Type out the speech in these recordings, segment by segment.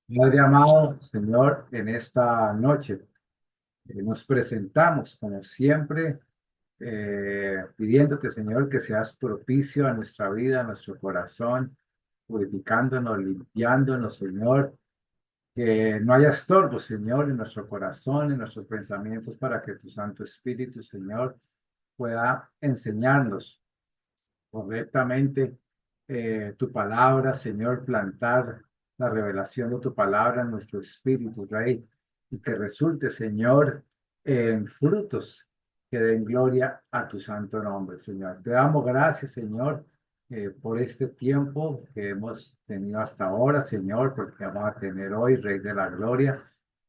Padre amado, Señor, en esta noche nos presentamos, como siempre, pidiéndote, Señor, que seas propicio a nuestra vida, a nuestro corazón, purificándonos, limpiándonos, Señor, que no haya estorbo, Señor, en nuestro corazón, en nuestros pensamientos, para que tu Santo Espíritu, Señor, pueda enseñarnos correctamente tu palabra, Señor, plantar la revelación de tu palabra en nuestro espíritu, Rey, y que resulte, Señor, en frutos que den gloria a tu santo nombre, Señor. Te damos gracias, Señor, por este tiempo que hemos tenido hasta ahora, Señor, porque vamos a tener hoy, Rey de la Gloria.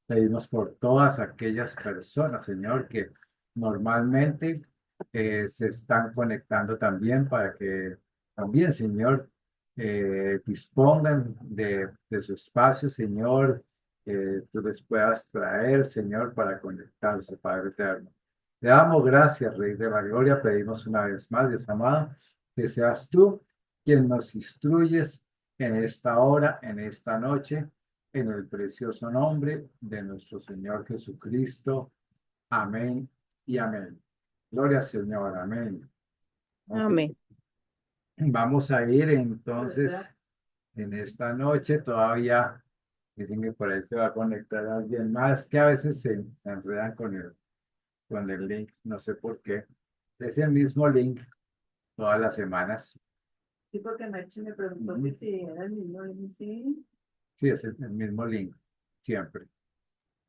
Pedimos por todas aquellas personas, Señor, que normalmente se están conectando también para que también, Señor, dispongan de su espacio, Señor, que tú les puedas traer, Señor, para conectarse, Padre eterno. Te damos gracias, Rey de la Gloria. Pedimos una vez más, Dios amado, que seas tú quien nos instruyes en esta hora, en esta noche, en el precioso nombre de nuestro Señor Jesucristo. Amén y amén. Gloria al Señor, amén. Ok. Amén. Vamos a ir entonces en esta noche. Todavía dicen que por ahí se va a conectar alguien más que a veces se enredan con el link, no sé por qué. Es el mismo link todas las semanas. Sí, porque Merche me preguntó Ujú. que si era el mismo MC. Sí, es el mismo link, siempre.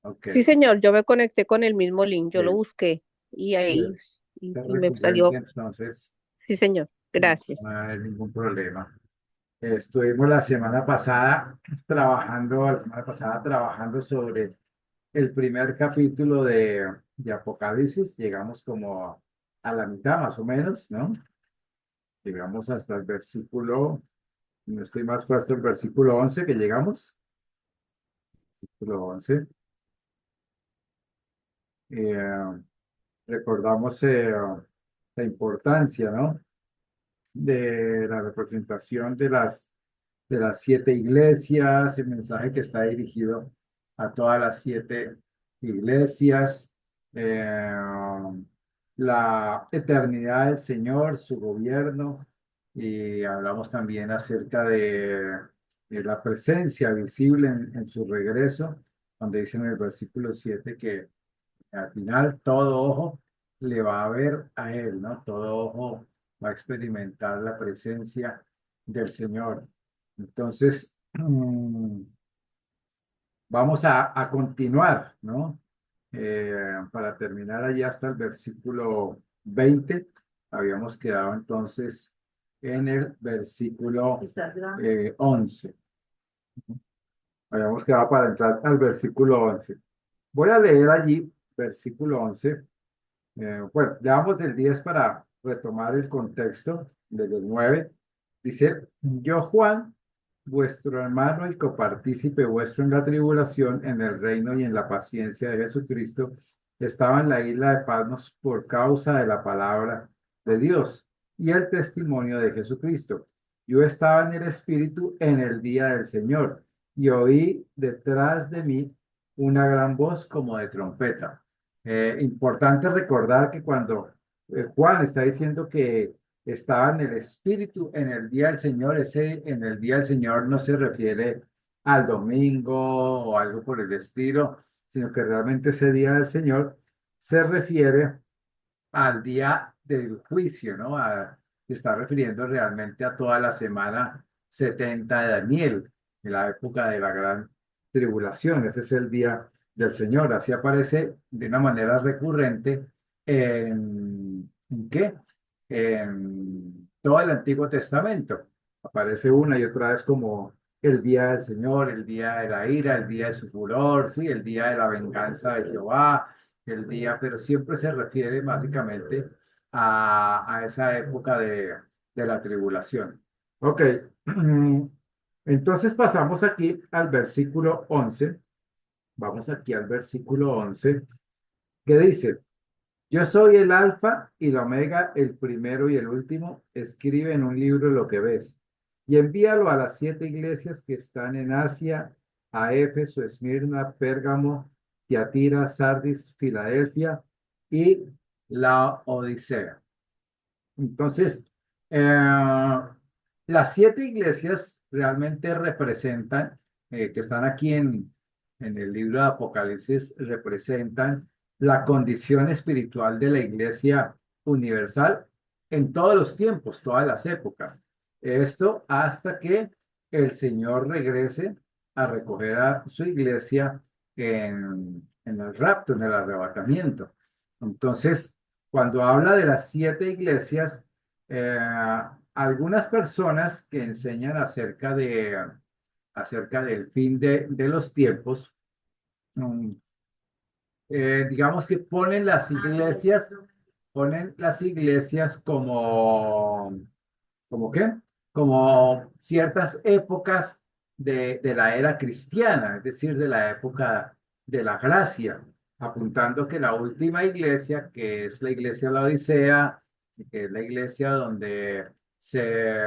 Ok. Sí, señor, yo me conecté con el mismo link, yo lo Sí, busqué y sí, ahí es y me recurrente, salió. entonces Sí, señor, no gracias. hay ningún problema. Estuvimos la semana pasada trabajando sobre el primer capítulo de Apocalipsis. Llegamos como a la mitad más o menos, ¿no? Llegamos hasta el versículo, no estoy más puesto el versículo 11 que llegamos, versículo 11. Eh, recordamos la importancia, ¿no? De la representación de las siete iglesias, el mensaje que está dirigido a todas las siete iglesias, eh, la eternidad del Señor, su gobierno, y hablamos también acerca de la presencia visible en su regreso, donde dice en el versículo 7 que al final todo ojo le va a ver a Él, ¿no? Todo ojo va a experimentar la presencia del Señor. Entonces, vamos a continuar, ¿no? Para terminar allí hasta el versículo 20, habíamos quedado entonces en el versículo ¿Estás grabando? 11. Habíamos quedado para entrar al versículo 11. Voy a leer allí, versículo 11. Bueno, ya vamos del 10 para retomar el contexto desde el 9. Dice, yo Juan, vuestro hermano y copartícipe vuestro en la tribulación, en el reino y en la paciencia de Jesucristo, estaba en la isla de Patmos por causa de la palabra de Dios y el testimonio de Jesucristo. Yo estaba en el Espíritu en el día del Señor y oí detrás de mí una gran voz como de trompeta. Importante recordar que cuando Juan está diciendo que estaba en el Espíritu en el día del Señor, ese en el día del Señor no se refiere al domingo o algo por el estilo, sino que realmente ese día del Señor se refiere al día del juicio, ¿no? Se está refiriendo realmente a toda la semana 70 de Daniel, en la época de la gran tribulación. Ese es el día del Señor. Así aparece de una manera recurrente ¿en qué? En todo el Antiguo Testamento. Aparece una y otra vez como el día del Señor, el día de la ira, el día de su furor, sí, el día de la venganza de Jehová, el día, pero siempre se refiere básicamente a esa época de la tribulación. Ok, entonces pasamos aquí al versículo 11. Vamos aquí al versículo 11 que dice, yo soy el alfa y la omega, el primero y el último. Escribe en un libro lo que ves y envíalo a las siete iglesias que están en Asia a Éfeso, Esmirna, Pérgamo, Tiatira, Sardis, Filadelfia y la Odisea. Entonces, las siete iglesias realmente representan, que están aquí en el libro de Apocalipsis, representan la condición espiritual de la iglesia universal en todos los tiempos, todas las épocas. Esto hasta que el Señor regrese a recoger a su iglesia en el rapto, en el arrebatamiento. Entonces, cuando habla de las siete iglesias, eh, algunas personas que enseñan acerca del fin de los tiempos, mm, digamos que ponen las iglesias ¿como qué? Como ciertas épocas de la era cristiana, es decir, de la época de la gracia, apuntando que la última iglesia, que es la iglesia de la Odisea, que es la iglesia donde se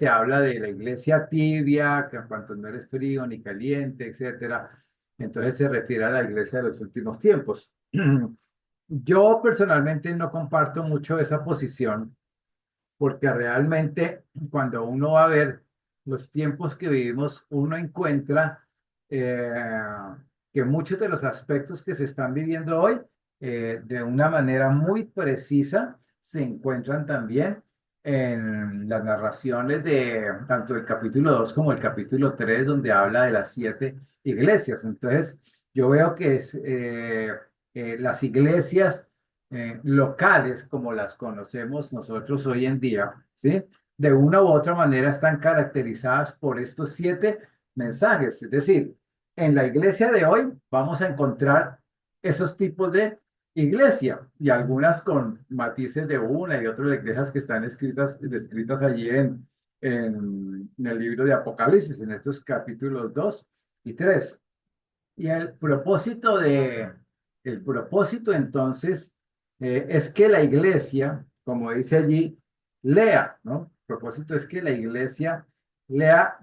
habla de la iglesia tibia, que en cuanto no eres frío ni caliente, etcétera, entonces se refiere a la iglesia de los últimos tiempos. Yo personalmente no comparto mucho esa posición porque realmente cuando uno va a ver los tiempos que vivimos, uno encuentra eh, que muchos de los aspectos que se están viviendo hoy, de una manera muy precisa, se encuentran también en las narraciones de tanto el capítulo 2 como el capítulo 3 donde habla de las siete iglesias. Entonces, yo veo que las iglesias locales como las conocemos nosotros hoy en día, ¿sí? De una u otra manera están caracterizadas por estos siete mensajes. Es decir, en la iglesia de hoy vamos a encontrar esos tipos de iglesia y algunas con matices de una y otras iglesias que están descritas allí en el libro de Apocalipsis, en estos capítulos 2 y 3. Y el propósito entonces es que la iglesia, como dice allí, lea, ¿no? El propósito es que la iglesia lea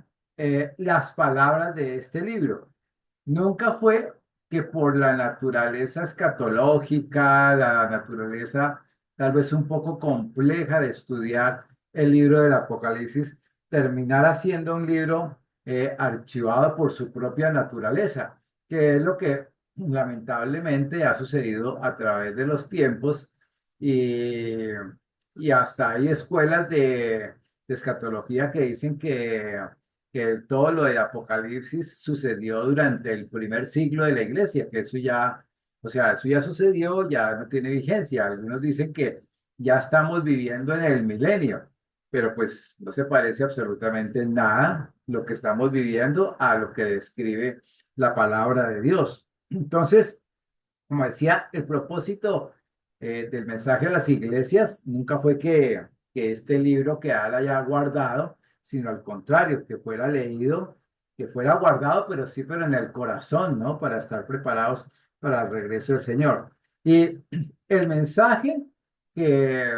las palabras de este libro. Nunca fue que por la naturaleza escatológica, la naturaleza tal vez un poco compleja de estudiar el libro del Apocalipsis, terminara siendo un libro archivado por su propia naturaleza, que es lo que lamentablemente ha sucedido a través de los tiempos y, y hasta hay escuelas de escatología que dicen que todo lo de Apocalipsis sucedió durante el primer siglo de la iglesia, que eso ya, o sea, eso ya sucedió, ya no tiene vigencia. Algunos dicen que ya estamos viviendo en el milenio, pero pues no se parece absolutamente en nada lo que estamos viviendo a lo que describe la palabra de Dios. Entonces, como decía, el propósito del mensaje a las iglesias nunca fue que este libro quedara ya guardado, sino al contrario, que fuera leído, que fuera guardado, pero sí, pero en el corazón, ¿no? Para estar preparados para el regreso del Señor. Y el mensaje que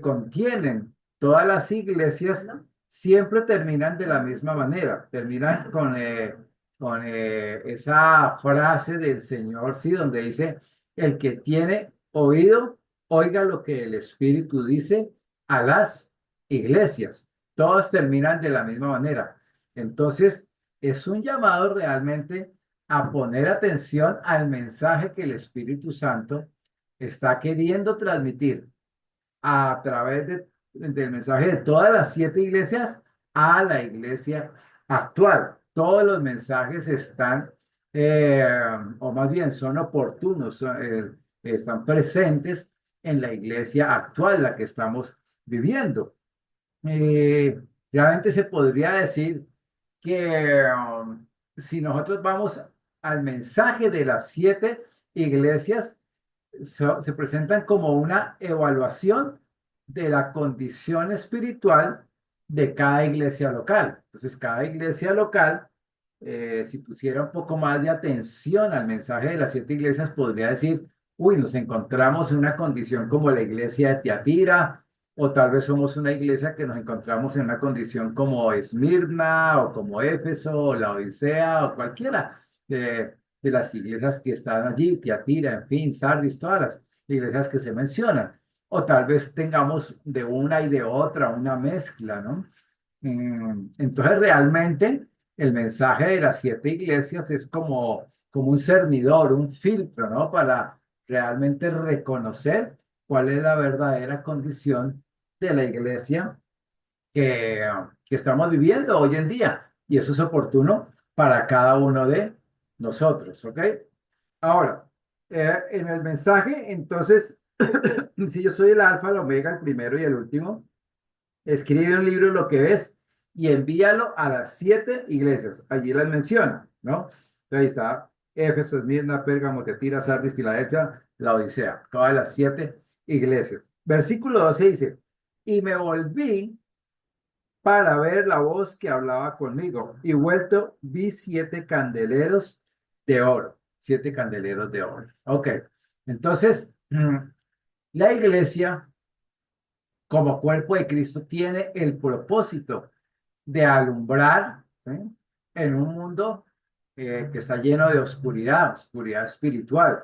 contienen todas las iglesias siempre terminan de la misma manera, terminan con esa frase del Señor, sí, donde dice, el que tiene oído, oiga lo que el Espíritu dice a las iglesias. Todas terminan de la misma manera. Entonces, es un llamado realmente a poner atención al mensaje que el Espíritu Santo está queriendo transmitir a través del mensaje de todas las siete iglesias a la iglesia actual. Todos los mensajes están, o más bien son oportunos, están presentes en la iglesia actual, la que estamos viviendo. Eh, Realmente se podría decir que si nosotros vamos al mensaje de las siete iglesias, se presentan como una evaluación de la condición espiritual de cada iglesia local. Entonces, cada iglesia local, si pusiera un poco más de atención al mensaje de las siete iglesias, podría decir, uy, nos encontramos en una condición como la iglesia de Tiatira, o tal vez somos una iglesia que nos encontramos en una condición como Esmirna o como Éfeso o la Odisea o cualquiera de las iglesias que están allí, Tiatira, en fin, Sardis, todas las iglesias que se mencionan. O tal vez tengamos de una y de otra una mezcla, ¿no? Entonces, realmente el mensaje de las siete iglesias es como un cernidor, un filtro, ¿no? Para realmente reconocer cuál es la verdadera condición de la iglesia que estamos viviendo hoy en día. Y eso es oportuno para cada uno de nosotros, ¿ok? Ahora, en el mensaje, entonces, si yo soy el alfa, el omega, el primero y el último, escribe un libro lo que ves y envíalo a las siete iglesias. Allí las menciona, ¿no? Entonces ahí está Éfeso, Esmirna, Pérgamo, Tiatira, Sardis, Filadelfia, la Odisea, todas las siete iglesias. Versículo 12 dice, y me volví para ver la voz que hablaba conmigo, y vuelto vi siete candeleros de oro, siete candeleros de oro. Ok, entonces, la iglesia como cuerpo de Cristo tiene el propósito de alumbrar, ¿sí? En un mundo que está lleno de oscuridad, oscuridad espiritual.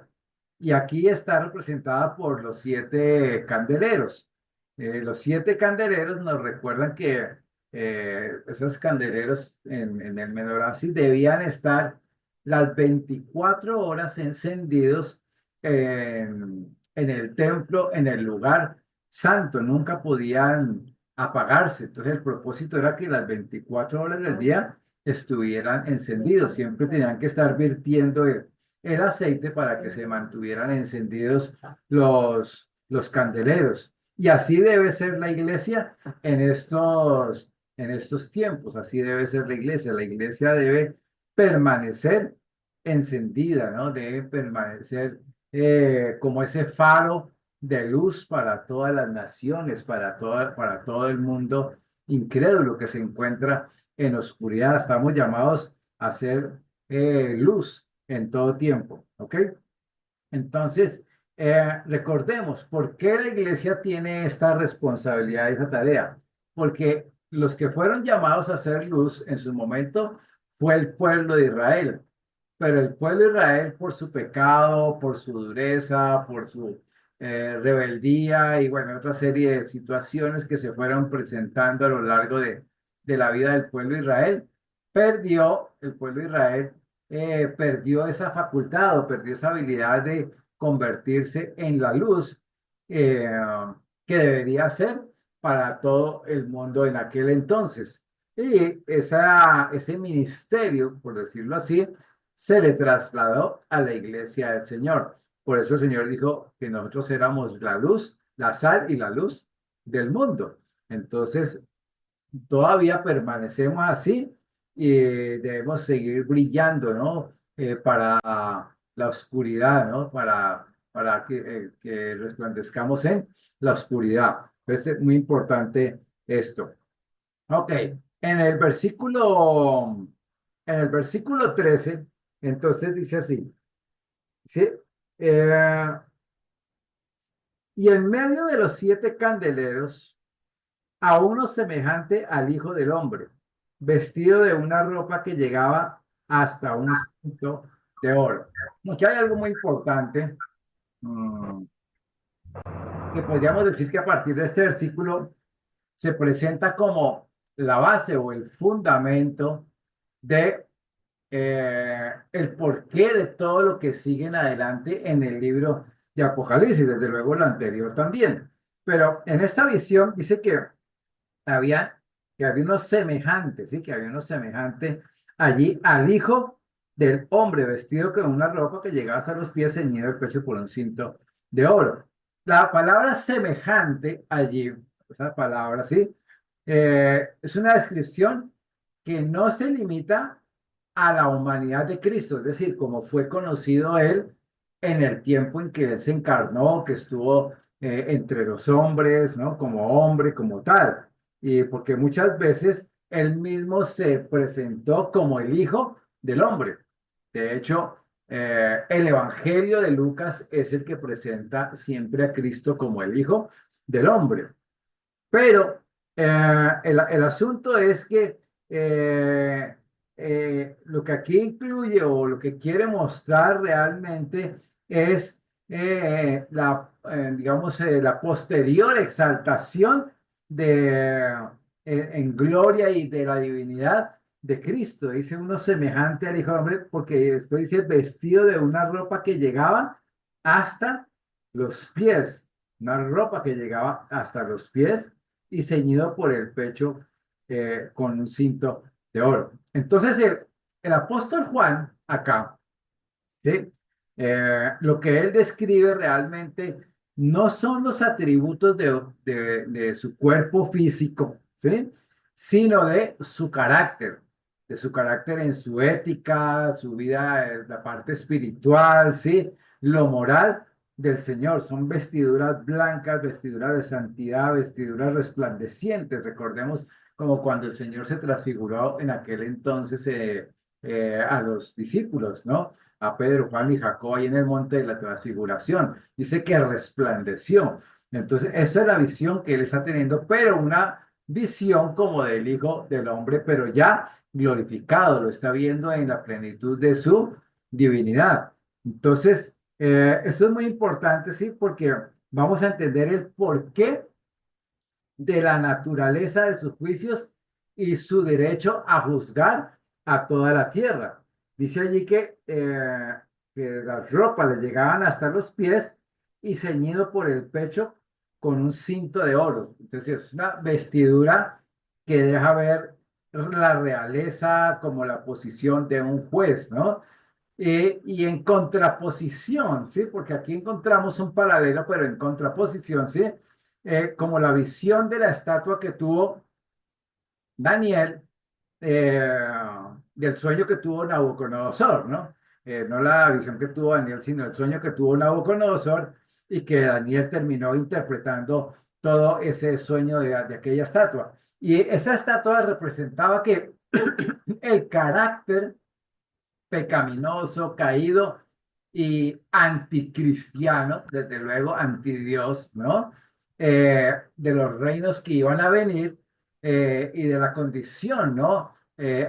Y aquí está representada por los siete candeleros. Los siete candeleros nos recuerdan que esos candeleros en el menorá sí debían estar las 24 horas encendidos en el templo, en el lugar santo, nunca podían apagarse. Entonces el propósito era que las 24 horas del día estuvieran encendidos, siempre tenían que estar virtiendo el aceite para que se mantuvieran encendidos los candeleros. Y así debe ser la iglesia en estos tiempos, así debe ser la iglesia. La iglesia debe permanecer encendida, ¿no? Debe permanecer como ese faro de luz para todas las naciones, para todo el mundo incrédulo que se encuentra en oscuridad. Estamos llamados a ser luz en todo tiempo, ¿ok? Entonces, recordemos, ¿por qué la iglesia tiene esta responsabilidad y esta tarea? Porque los que fueron llamados a ser luz en su momento fue el pueblo de Israel. Pero el pueblo de Israel, por su pecado, por su dureza, por su rebeldía y bueno, otra serie de situaciones que se fueron presentando a lo largo de la vida del pueblo de Israel, el pueblo de Israel perdió esa facultad o perdió esa habilidad de convertirse en la luz eh, que debería ser para todo el mundo en aquel entonces. Y ese ministerio, por decirlo así, se le trasladó a la iglesia del Señor. Por eso el Señor dijo que nosotros éramos la luz, la sal y la luz del mundo. Entonces, todavía permanecemos así y debemos seguir brillando, ¿no? Para la oscuridad, ¿no? Para que resplandezcamos en la oscuridad. Entonces, es muy importante esto. Ok, en el versículo 13, entonces dice así, ¿sí? Eh, y en medio de los siete candeleros, a uno semejante al Hijo del Hombre, vestido de una ropa que llegaba hasta un cinto de oro. Aquí hay algo muy importante, mm, que podríamos decir que a partir de este versículo se presenta como la base o el fundamento de el porqué de todo lo que sigue en adelante en el libro de Apocalipsis, desde luego lo anterior también. Pero en esta visión dice había, que había unos semejantes, ¿sí? Que había unos semejantes allí al Hijo del Hombre vestido con una ropa que llegaba hasta los pies, ceñido el pecho por un cinto de oro. La palabra semejante allí, esa palabra, ¿sí? Es una descripción que no se limita a la humanidad de Cristo, es decir, como fue conocido Él en el tiempo en que Él se encarnó, que estuvo entre los hombres, ¿no? Como hombre, como tal. Y porque muchas veces Él mismo se presentó como el Hijo del Hombre. De hecho, el Evangelio de Lucas es el que presenta siempre a Cristo como el Hijo del Hombre. Pero el asunto es que lo que aquí incluye o lo que quiere mostrar realmente es digamos, la posterior exaltación en gloria y de la divinidad de Cristo. Dice uno semejante al Hijo del Hombre, porque después dice vestido de una ropa que llegaba hasta los pies, una ropa que llegaba hasta los pies y ceñido por el pecho con un cinto de oro. Entonces, el apóstol Juan, acá, ¿sí? Lo que él describe realmente no son los atributos de su cuerpo físico, ¿sí? Sino de su carácter en su ética, su vida, la parte espiritual, ¿sí? Lo moral del Señor. Son vestiduras blancas, vestiduras de santidad, vestiduras resplandecientes. Recordemos como cuando el Señor se transfiguró en aquel entonces a los discípulos, ¿no? A Pedro, Juan y Jacob ahí en el monte de la transfiguración. Dice que resplandeció. Entonces, esa es la visión que él está teniendo, pero una visión como del Hijo del Hombre, pero ya glorificado, lo está viendo en la plenitud de su divinidad. Entonces, esto es muy importante, sí, porque vamos a entender el porqué de la naturaleza de sus juicios y su derecho a juzgar a toda la tierra. Dice allí que las ropas le llegaban hasta los pies y ceñido por el pecho con un cinto de oro. Entonces es una vestidura que deja ver la realeza como la posición de un juez, ¿no? Y en contraposición, ¿sí? Porque aquí encontramos un paralelo, pero en contraposición, ¿sí? Como la visión de la estatua que tuvo Daniel, eh, del sueño que tuvo Nabucodonosor, ¿no? No la visión que tuvo Daniel, sino el sueño que tuvo Nabucodonosor y que Daniel terminó interpretando todo ese sueño de aquella estatua. Y esa estatua representaba que el carácter pecaminoso, caído y anticristiano, desde luego antidios, ¿no? De los reinos que iban a venir y de la condición, ¿no?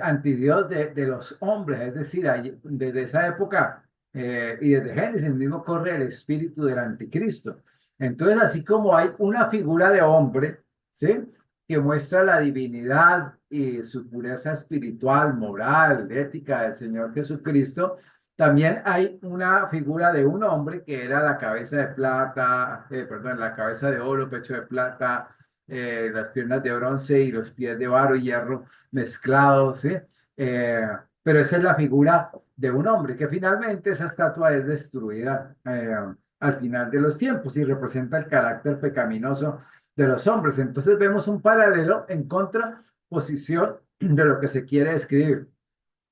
Antidios de los hombres, es decir, desde esa época y desde Génesis mismo corre el espíritu del anticristo. Entonces, así como hay una figura de hombre, ¿sí? Que muestra la divinidad y su pureza espiritual, moral, ética del Señor Jesucristo. También hay una figura de un hombre que era la cabeza de plata, perdón, la cabeza de oro, pecho de plata, las piernas de bronce y los pies de barro y hierro mezclados, ¿sí? Eh, pero esa es la figura de un hombre, que finalmente esa estatua es destruida al final de los tiempos y representa el carácter pecaminoso de los hombres. Entonces vemos un paralelo en contraposición de lo que se quiere escribir.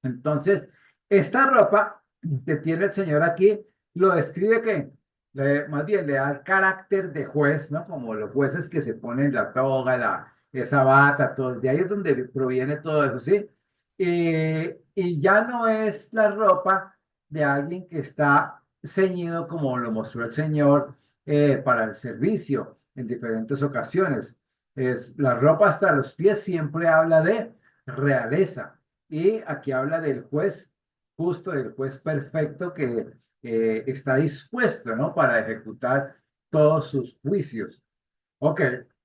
Entonces, esta ropa que tiene el Señor aquí lo describe que más bien le da el carácter de juez, ¿no? Como los jueces que se ponen la toga, esa bata, todo. De ahí es donde proviene todo eso, ¿sí? Y ya no es la ropa de alguien que está ceñido como lo mostró el Señor para el servicio en diferentes ocasiones. Es, la ropa hasta los pies siempre habla de realeza. Y aquí habla del juez justo, del juez perfecto que está dispuesto, ¿no? Para ejecutar todos sus juicios. Ok,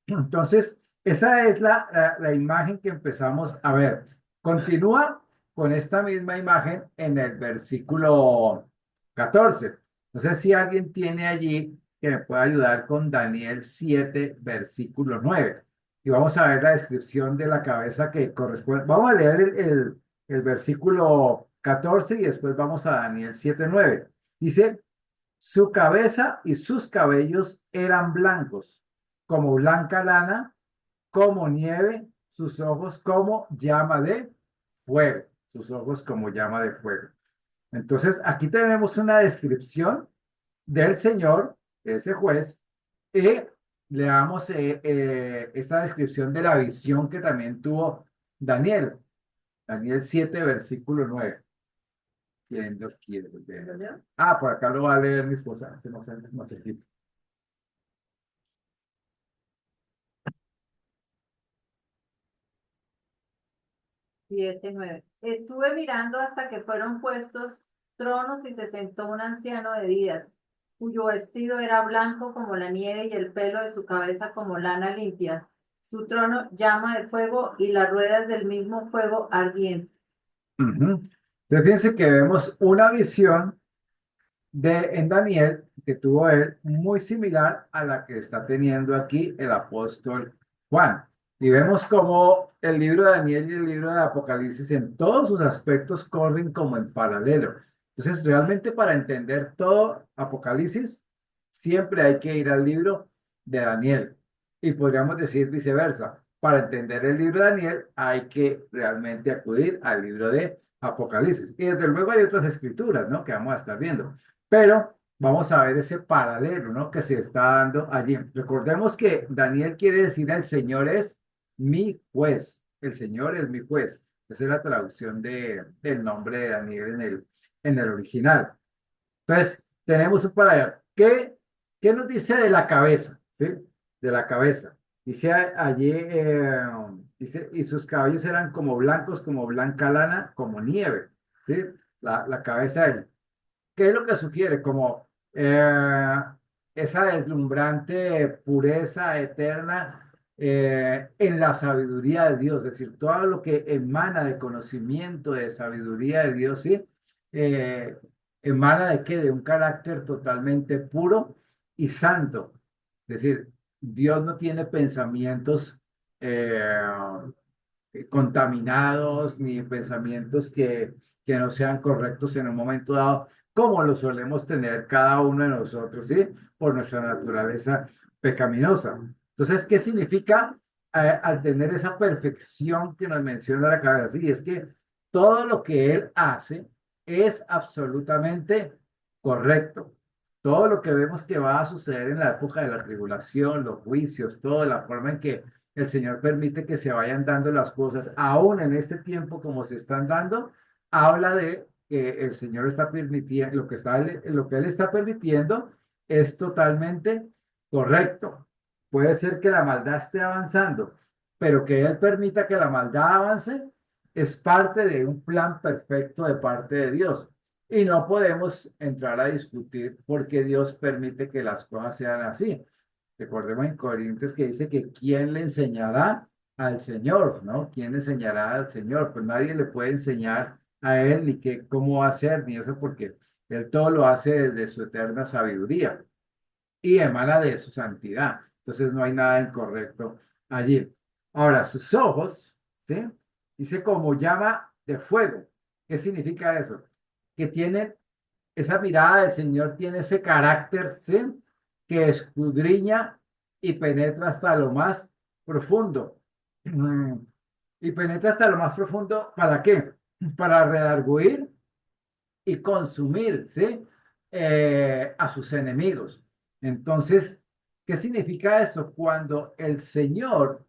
entonces esa es la imagen que empezamos a ver. Continúa con esta misma imagen en el versículo 14. No sé si alguien tiene allí que me pueda ayudar con Daniel 7, versículo 9. Y vamos a ver la descripción de la cabeza que corresponde. Vamos a leer el versículo 14 y después vamos a Daniel 7, 9. Dice, su cabeza y sus cabellos eran blancos como blanca lana, como nieve, sus ojos como llama de fuego, sus ojos como llama de fuego. Entonces, aquí tenemos una descripción del Señor, ese juez, y le damos esta descripción de la visión que también tuvo Daniel, Daniel 7, versículo 9. ¿Quién los quiere leer? Ah, por acá lo va a leer mi esposa, no sé, no sé. 7:9. Estuve mirando hasta que fueron puestos tronos y se sentó un anciano de días, cuyo vestido era blanco como la nieve y el pelo de su cabeza como lana limpia. Su trono llama de fuego y las ruedas del mismo fuego ardiente. Ujú. Entonces, fíjense que vemos una visión en Daniel que tuvo él muy similar a la que está teniendo aquí el apóstol Juan. Y vemos como el libro de Daniel y el libro de Apocalipsis en todos sus aspectos corren como en paralelo. Entonces, realmente para entender todo Apocalipsis, siempre hay que ir al libro de Daniel. Y podríamos decir viceversa. Para entender el libro de Daniel, hay que realmente acudir al libro de Apocalipsis. Y desde luego hay otras escrituras, ¿no? Que vamos a estar viendo. Pero vamos a ver ese paralelo, ¿no? Que se está dando allí. Recordemos que Daniel quiere decir el Señor es mi juez. El Señor es mi juez. Esa es la traducción del nombre de Daniel en el original. Entonces, tenemos un paralelo. ¿Qué nos dice de la cabeza? ¿Sí? De la cabeza. Dice allí, dice, y sus cabellos eran como blancos, como blanca lana, como nieve. ¿Sí? La cabeza de él. ¿Qué es lo que sugiere? Como esa deslumbrante pureza eterna en la sabiduría de Dios, es decir, todo lo que emana de conocimiento, de sabiduría de Dios, ¿sí? Eh, Emana de qué? De un carácter totalmente puro y santo. Es decir, Dios no tiene pensamientos contaminados ni pensamientos que no sean correctos en un momento dado, como lo solemos tener cada uno de nosotros, ¿sí? Por nuestra naturaleza pecaminosa. Entonces, ¿qué significa al tener esa perfección que nos menciona la cabeza? Sí, es que todo lo que Él hace es absolutamente correcto. Todo lo que vemos que va a suceder en la época de la tribulación, los juicios, toda la forma en que el Señor permite que se vayan dando las cosas, aún en este tiempo como se están dando, habla de que el Señor está permitiendo, lo que Él está permitiendo es totalmente correcto. Puede ser que la maldad esté avanzando, pero que Él permita que la maldad avance es parte de un plan perfecto de parte de Dios. Y no podemos entrar a discutir por qué Dios permite que las cosas sean así. Recordemos en Corintios que dice que ¿quién le enseñará al Señor? ¿No? ¿Quién le enseñará al Señor? Pues nadie le puede enseñar a Él ni qué, cómo hacer, ni eso, porque Él todo lo hace desde su eterna sabiduría y emana de su santidad. Entonces no hay nada incorrecto allí. Ahora, sus ojos, ¿sí? Dice como llama de fuego. ¿Qué significa eso? Que tiene esa mirada del Señor, tiene ese carácter, ¿sí? Que escudriña y penetra hasta lo más profundo. Y penetra hasta lo más profundo, ¿para qué? Para redarguir y consumir, ¿sí? A sus enemigos. Entonces, ¿qué significa eso? Cuando el Señor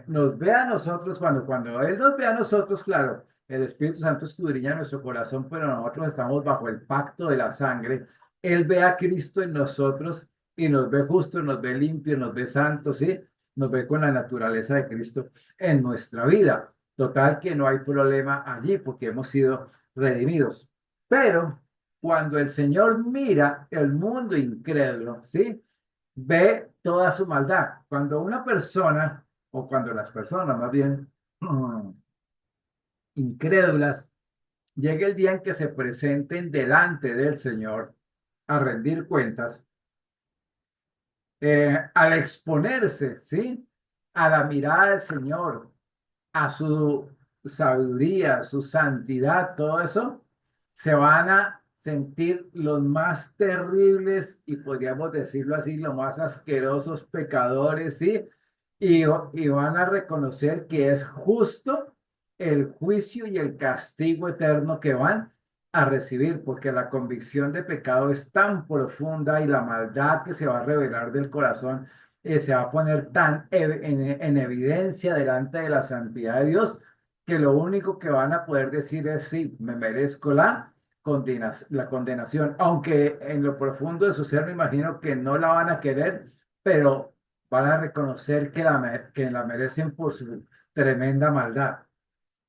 nos ve a nosotros, cuando Él nos ve a nosotros, claro, el Espíritu Santo escudriña nuestro corazón, pero nosotros estamos bajo el pacto de la sangre. Él ve a Cristo en nosotros y nos ve justo, nos ve limpio, nos ve santo, ¿sí? Nos ve con la naturaleza de Cristo en nuestra vida. Total que no hay problema allí porque hemos sido redimidos. Pero cuando el Señor mira el mundo incrédulo, ¿sí? Ve toda su maldad. Cuando una persona, o cuando las personas más bien incrédulas, llega el día en que se presenten delante del Señor a rendir cuentas, al exponerse, ¿sí? A la mirada del Señor, a su sabiduría, su santidad, todo eso, se van a sentir los más terribles y podríamos decirlo así, los más asquerosos pecadores, ¿sí? Y van a reconocer que es justo el juicio y el castigo eterno que van a recibir, porque la convicción de pecado es tan profunda y la maldad que se va a revelar del corazón se va a poner tan en evidencia delante de la santidad de Dios que lo único que van a poder decir es sí, me merezco la condenación, aunque en lo profundo de su ser me imagino que no la van a querer, pero van a reconocer que la merecen por su tremenda maldad.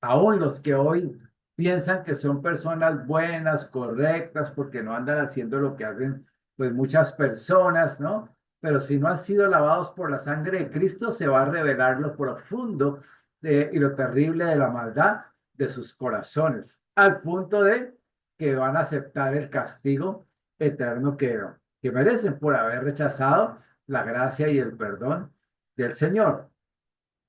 Aún los que hoy piensan que son personas buenas, correctas, porque no andan haciendo lo que hacen pues muchas personas, ¿no? Pero si no han sido lavados por la sangre de Cristo, se va a revelar lo profundo y lo terrible de la maldad de sus corazones, al punto de que van a aceptar el castigo eterno que merecen por haber rechazado la gracia y el perdón del Señor.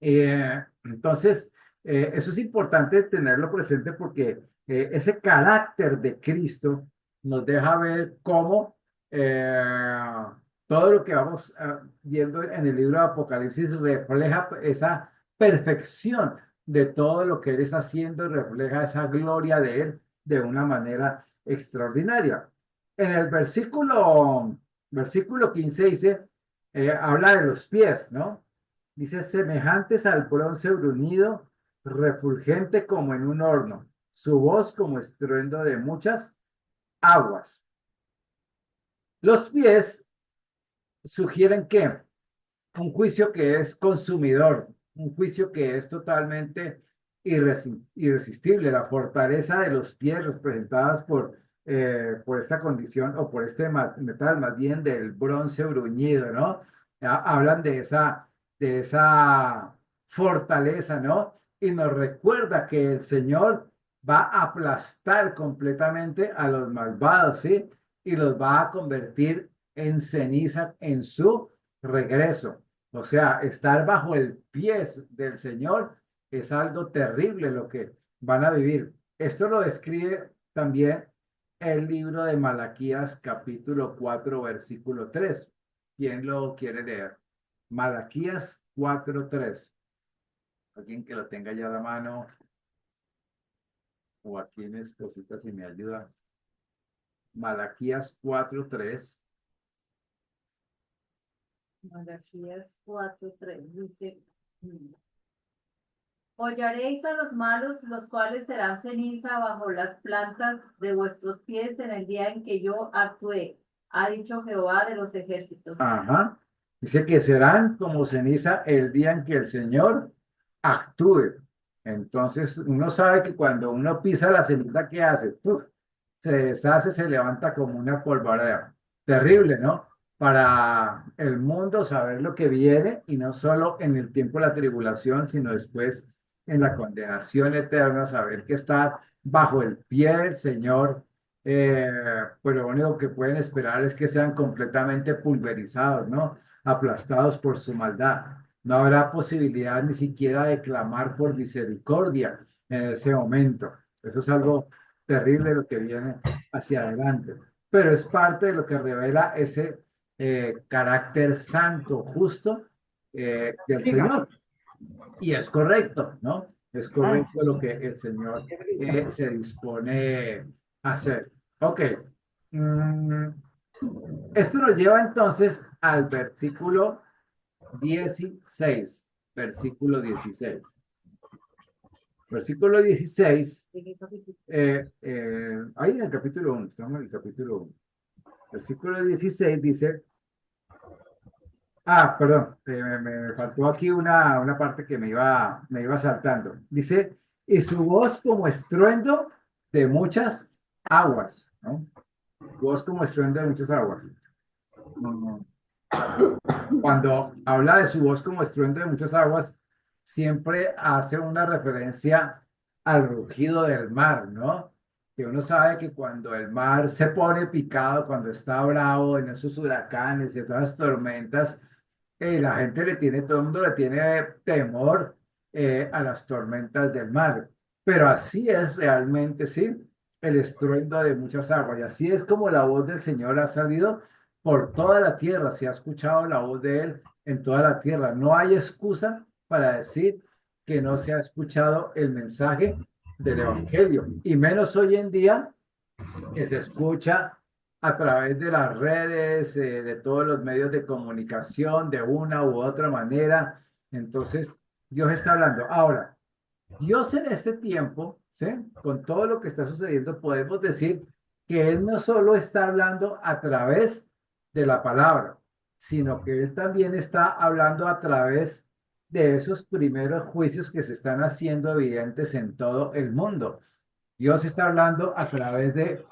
Entonces, eso es importante tenerlo presente porque ese carácter de Cristo nos deja ver cómo todo lo que vamos viendo en el libro de Apocalipsis refleja esa perfección de todo lo que Él está haciendo y refleja esa gloria de Él de una manera extraordinaria. En el versículo 15 dice, habla de los pies, ¿no? Dice, semejantes al bronce bruñido, refulgente como en un horno, su voz como estruendo de muchas aguas. Los pies sugieren que un juicio que es consumidor, un juicio que es totalmente irresistible, la fortaleza de los pies representadas por esta condición o por este metal, más bien del bronce bruñido, ¿no? Hablan de esa fortaleza, ¿no? Y nos recuerda que el Señor va a aplastar completamente a los malvados, ¿sí? Y los va a convertir en ceniza en su regreso. O sea, estar bajo el pie del Señor es algo terrible lo que van a vivir. Esto lo describe también el libro de Malaquías capítulo 4 versículo 3. ¿Quién lo quiere leer? Malaquías 4:3. Alguien que lo tenga ya a la mano o aquí en Esposita si me ayuda. Malaquías 4:3. Malaquías 4:3 dice, hollaréis a los malos, los cuales serán ceniza bajo las plantas de vuestros pies en el día en que yo actué, ha dicho Jehová de los ejércitos. Ajá. Dice que serán como ceniza el día en que el Señor actúe. Entonces, uno sabe que cuando uno pisa la ceniza, ¿qué hace? ¡Puf! Se deshace, se levanta como una polvareda. Terrible, ¿no? Para el mundo saber lo que viene y no solo en el tiempo de la tribulación, sino después en la condenación eterna, saber que está bajo el pie del Señor, pues lo único que pueden esperar es que sean completamente pulverizados, ¿no? Aplastados por su maldad. No habrá posibilidad ni siquiera de clamar por misericordia en ese momento. Eso es algo terrible lo que viene hacia adelante. Pero es parte de lo que revela ese carácter santo, justo del Señor. Y es correcto, ¿no? Es correcto lo que el Señor se dispone a hacer. Ok. Mm, Esto nos lleva entonces al versículo 16. Versículo 16. Versículo 16. Ahí en el capítulo 1, estamos en el capítulo 1. Versículo 16 dice, perdón, me faltó aquí una parte que me iba saltando. Dice, y su voz como estruendo de muchas aguas, ¿no? Voz como estruendo de muchas aguas. Cuando habla de su voz como estruendo de muchas aguas, siempre hace una referencia al rugido del mar, ¿no? Que uno sabe que cuando el mar se pone picado, cuando está bravo en esos huracanes y esas tormentas, la gente todo el mundo le tiene temor a las tormentas del mar. Pero así es realmente, sí, el estruendo de muchas aguas. Y así es como la voz del Señor ha salido por toda la tierra. Se ha escuchado la voz de Él en toda la tierra. No hay excusa para decir que no se ha escuchado el mensaje del Evangelio. Y menos hoy en día que se escucha a través de las redes, de todos los medios de comunicación, de una u otra manera. Entonces, Dios está hablando. Ahora, Dios en este tiempo, ¿sí? Con todo lo que está sucediendo, podemos decir que Él no solo está hablando a través de la palabra, sino que Él también está hablando a través de esos primeros juicios que se están haciendo evidentes en todo el mundo. Dios está hablando a través de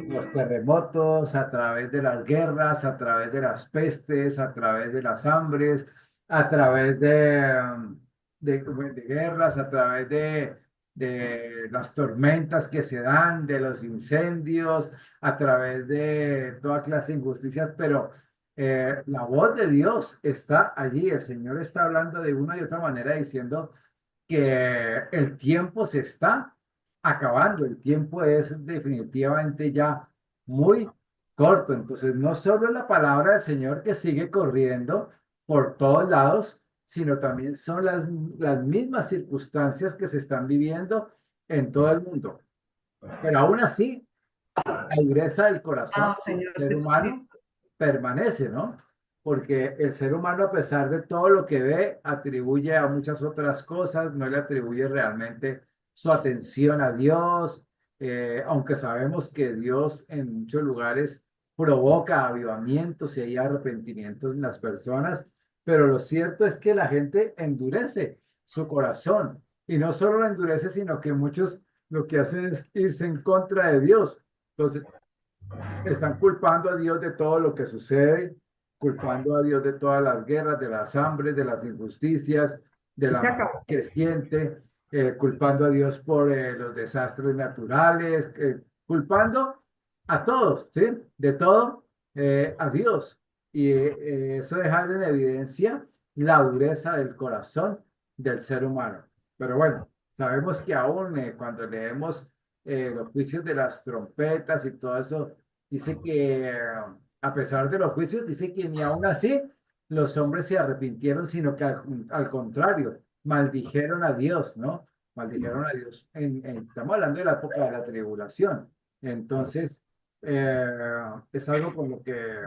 los terremotos, a través de las guerras, a través de las pestes, a través de las hambres, a través de guerras, a través de las tormentas que se dan, de los incendios, a través de toda clase de injusticias, pero la voz de Dios está allí. El Señor está hablando de una y otra manera diciendo que el tiempo se está acabando, el tiempo es definitivamente ya muy corto. Entonces, no solo la palabra del Señor que sigue corriendo por todos lados, sino también son las mismas circunstancias que se están viviendo en todo el mundo. Pero aún así, la dureza del corazón del Señor ser humano Jesucristo. permanece, ¿no? Porque el ser humano, a pesar de todo lo que ve, atribuye a muchas otras cosas, no le atribuye realmente su atención a Dios, aunque sabemos que Dios en muchos lugares provoca avivamientos y hay arrepentimientos en las personas, pero lo cierto es que la gente endurece su corazón y no solo lo endurece, sino que muchos lo que hacen es irse en contra de Dios. Entonces, están culpando a Dios de todo lo que sucede, culpando a Dios de todas las guerras, de las hambres, de las injusticias, de la Se maldad acabó. creciente, culpando a Dios por los desastres naturales, culpando a todos, ¿sí? De todo a Dios. Y eso deja en evidencia la dureza del corazón del ser humano. Pero bueno, sabemos que aún cuando leemos los juicios de las trompetas y todo eso, dice que a pesar de los juicios, dice que ni aún así los hombres se arrepintieron, sino que al contrario, maldijeron a Dios, ¿no? Maldijeron a Dios. Estamos hablando de la época de la tribulación. Entonces, es algo con lo que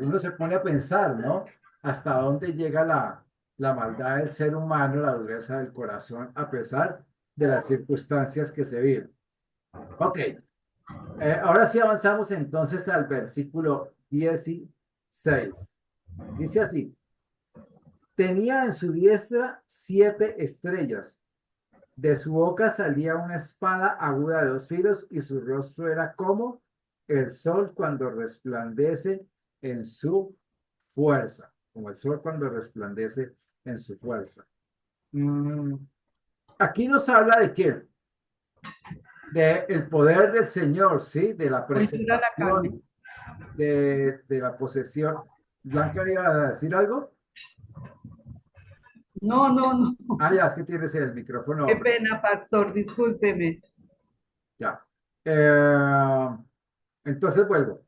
uno se pone a pensar, ¿no? Hasta dónde llega la maldad del ser humano, la dureza del corazón, a pesar de las circunstancias que se viven. Ok, ahora sí avanzamos entonces al versículo 16. Dice así, tenía en su diestra 7 estrellas, de su boca salía una espada aguda de 2 filos y su rostro era como el sol cuando resplandece en su fuerza, como el sol cuando resplandece en su fuerza. Aquí nos habla de qué, de el poder del Señor, ¿sí? De la Muy dura la carne. preservación, de la posesión. Blanca, ¿iba a decir algo? No, no, no. Ah, ya, es que tienes el Qué micrófono. pena, pastor, discúlpeme. Ya. Entonces, vuelvo.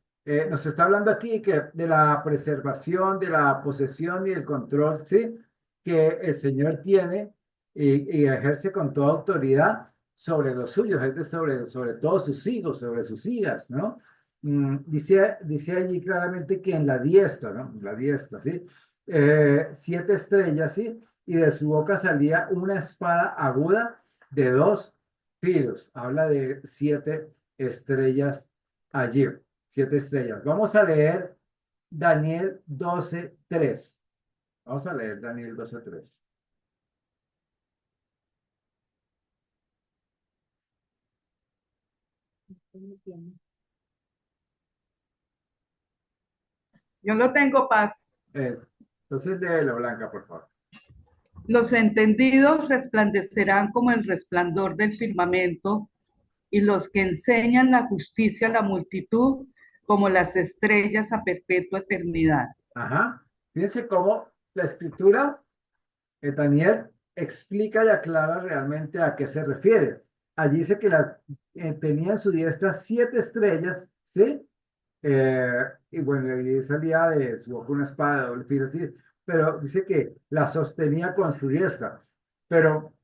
Nos está hablando aquí que de la preservación, de la posesión y el control, ¿sí? Que el Señor tiene y ejerce con toda autoridad sobre los suyos, es decir, sobre todos sus hijos, sobre sus hijas, ¿no? Dice allí claramente que en la diestra, ¿no? La diestra, ¿sí? 7 estrellas, ¿sí? Y de su boca salía una espada aguda de 2 filos. Habla de 7 estrellas allí, 7 estrellas. Vamos a leer Daniel 12:3. Vamos a leer Daniel 12:3. Yo lo tengo, paz. Entonces, léelo, Blanca, por favor. Los entendidos resplandecerán como el resplandor del firmamento, y los que enseñan la justicia a la multitud como las estrellas a perpetua eternidad. Ajá. Fíjense cómo la escritura, Daniel, explica y aclara realmente a qué se refiere. Allí dice que tenía en su diestra 7 estrellas, ¿sí? Y bueno, y salía de su boca una espada de doble filo, sí, pero dice que la sostenía con su diestra. Pero,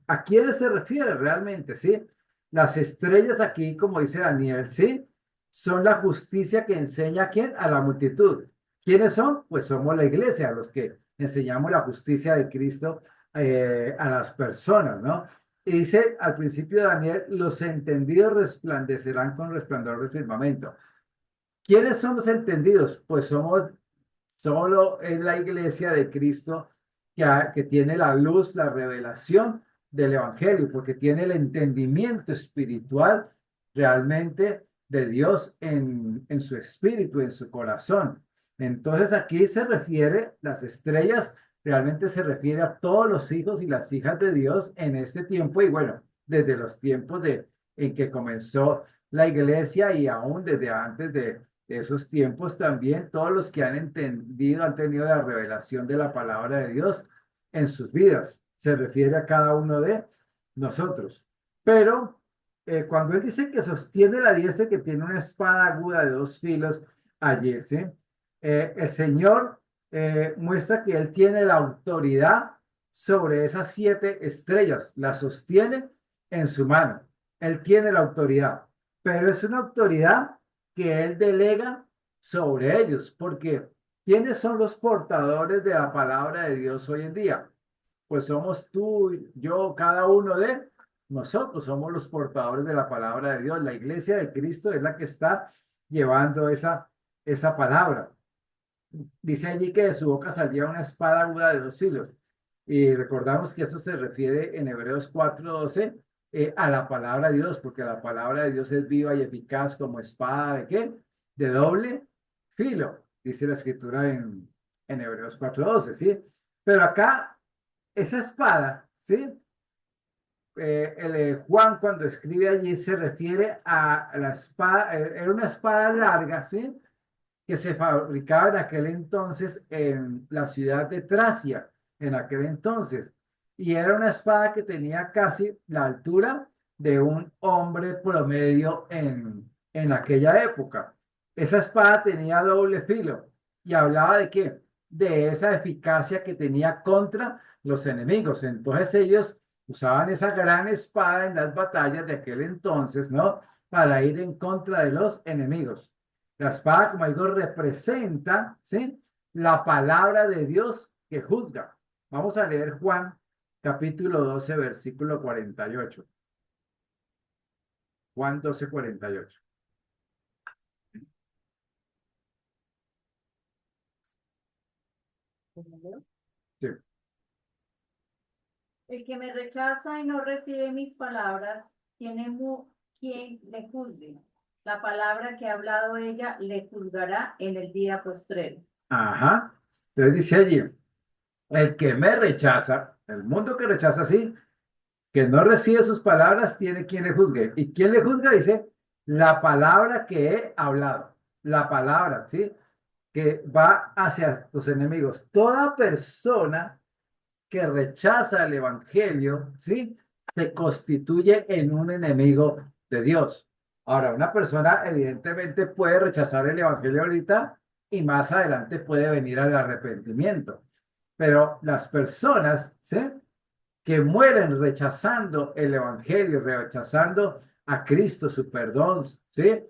¿a quiénes se refiere realmente? ¿Sí? Las estrellas aquí, como dice Daniel, ¿sí? Son la justicia que enseña a quién, a la multitud. ¿Quiénes son? Pues somos la iglesia, los que enseñamos la justicia de Cristo a las personas, ¿no? Y dice al principio de Daniel, los entendidos resplandecerán con resplandor del firmamento. ¿Quiénes son los entendidos? Pues somos solo en la iglesia de Cristo que tiene la luz, la revelación del Evangelio, porque tiene el entendimiento espiritual realmente de Dios en su espíritu, en su corazón. Entonces aquí se refiere, las estrellas realmente se refiere a todos los hijos y las hijas de Dios en este tiempo y bueno, desde los tiempos en que comenzó la iglesia y aún desde antes de esos tiempos también, todos los que han entendido, han tenido la revelación de la palabra de Dios en sus vidas. Se refiere a cada uno de nosotros. Pero cuando él dice que sostiene la diestra, que tiene una espada aguda de 2 filos allí, ¿sí? El Señor muestra que él tiene la autoridad sobre esas 7 estrellas, las sostiene en su mano. Él tiene la autoridad, pero es una autoridad que él delega sobre ellos, porque ¿quiénes son los portadores de la palabra de Dios hoy en día? Pues somos tú, yo, cada uno de nosotros somos los portadores de la palabra de Dios. La iglesia de Cristo es la que está llevando esa palabra. Dice allí que de su boca salía una espada aguda de 2 filos. Y recordamos que eso se refiere en Hebreos 4:12 a la palabra de Dios, porque la palabra de Dios es viva y eficaz como espada de ¿qué? De doble filo, dice la escritura en Hebreos 4:12, ¿sí? Pero acá, esa espada, ¿sí? Juan cuando escribe allí se refiere a la espada, era una espada larga, ¿sí? Que se fabricaba en aquel entonces en la ciudad de Tracia, en aquel entonces. Y era una espada que tenía casi la altura de un hombre promedio en aquella época. Esa espada tenía doble filo y hablaba de qué? De esa eficacia que tenía contra los enemigos. Entonces ellos usaban esa gran espada en las batallas de aquel entonces, ¿no? Para ir en contra de los enemigos. La espada, como digo, representa, ¿sí? La palabra de Dios que juzga. Vamos a leer Juan, capítulo 12, versículo 48. Juan 12, 48. Sí. El que me rechaza y no recibe mis palabras, tiene quien le juzgue. La palabra que ha hablado ella le juzgará en el día postrero. Ajá. Entonces dice allí, el que me rechaza, el mundo que rechaza así, que no recibe sus palabras, tiene quien le juzgue. ¿Y quién le juzga? Dice, la palabra que he hablado. La palabra, ¿sí? Que va hacia tus enemigos. Toda persona que rechaza el evangelio, ¿sí? Se constituye en un enemigo de Dios. Ahora, una persona evidentemente puede rechazar el evangelio ahorita y más adelante puede venir al arrepentimiento. Pero las personas, ¿sí? Que mueren rechazando el evangelio, rechazando a Cristo, su perdón, ¿sí?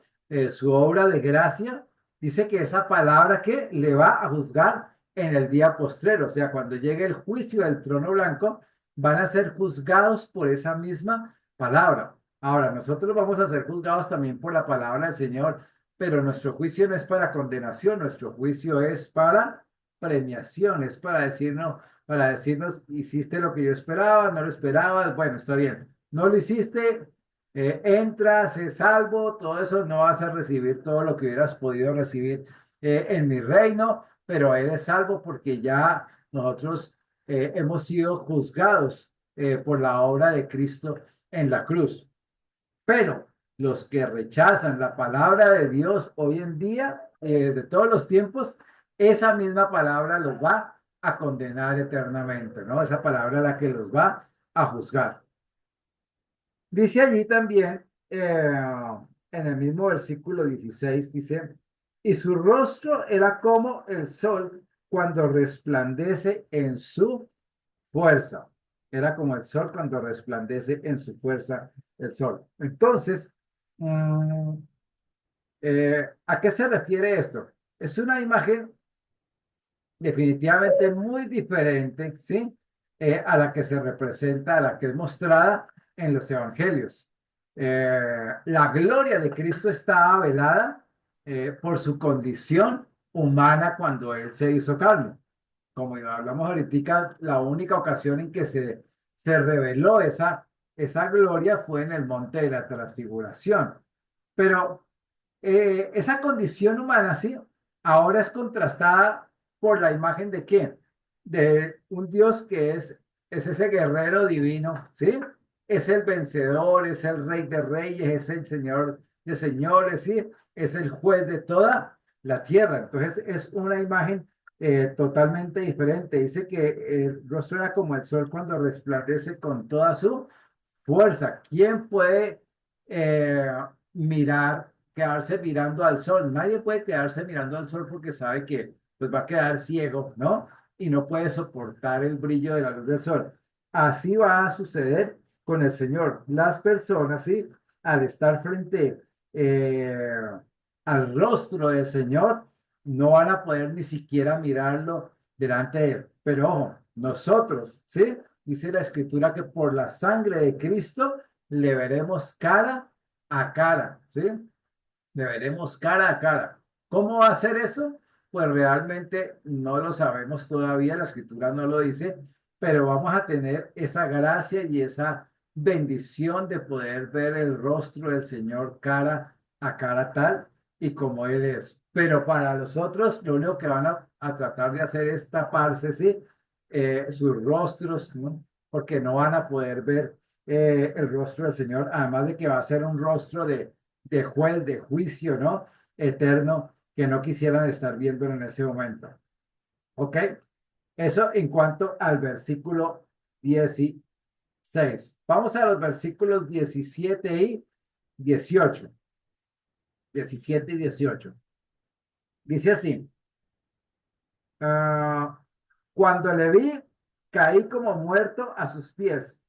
Su obra de gracia, dice que esa palabra que le va a juzgar en el día postrero, o sea, cuando llegue el juicio del trono blanco, van a ser juzgados por esa misma palabra. Ahora, nosotros vamos a ser juzgados también por la palabra del Señor, pero nuestro juicio no es para condenación, nuestro juicio es para premiación, es para decirnos, hiciste lo que yo esperaba, no lo esperabas, bueno, está bien, no lo hiciste, entras, es salvo, todo eso, no vas a recibir todo lo que hubieras podido recibir en mi reino, pero eres salvo porque ya nosotros hemos sido juzgados por la obra de Cristo en la cruz. Pero los que rechazan la palabra de Dios hoy en día, de todos los tiempos, esa misma palabra los va a condenar eternamente, ¿no? Esa palabra la que los va a juzgar. Dice allí también, en el mismo versículo 16, dice, y su rostro era como el sol cuando resplandece en su fuerza. Era como el sol cuando resplandece en su fuerza el sol. Entonces, ¿a qué se refiere esto? Es una imagen definitivamente muy diferente, ¿sí? A la que se representa, a la que es mostrada en los evangelios. La gloria de Cristo estaba velada por su condición humana cuando Él se hizo carne. como hablamos ahorita, la única ocasión en que se reveló esa gloria fue en el monte de la transfiguración. Pero esa condición humana, sí, ahora es contrastada por la imagen de ¿qué? De un Dios que es ese guerrero divino, ¿sí? Es el vencedor, es el rey de reyes, es el señor de señores, ¿sí? Es el juez de toda la tierra. Entonces es una imagen totalmente diferente. Dice que el rostro era como el sol cuando resplandece con toda su fuerza. ¿Quién puede eh, quedarse mirando al sol? Nadie puede quedarse mirando al sol porque sabe que pues va a quedar ciego, ¿no? Y no puede soportar el brillo de la luz del sol. Así va a suceder con el Señor. Las personas, ¿sí? Al estar frente al rostro del Señor, no van a poder ni siquiera mirarlo delante de él. Pero ojo, nosotros, ¿sí? Dice la escritura que por la sangre de Cristo le veremos cara a cara, ¿sí? Le veremos cara a cara. ¿Cómo va a ser eso? Pues realmente no lo sabemos todavía, la escritura no lo dice, pero vamos a tener esa gracia y esa bendición de poder ver el rostro del Señor cara a cara tal y como Él es. Pero para los otros, lo único que van a tratar de hacer es taparse, ¿sí? Sus rostros, ¿no? Porque no van a poder ver el rostro del Señor, además de que va a ser un rostro de juez, de juicio, ¿no? Eterno, que no quisieran estar viéndolo en ese momento. ¿Ok? Eso en cuanto al versículo 16. Vamos a los versículos 17 y 18. 17 y 18. Dice así. Cuando le vi, caí como muerto a sus pies.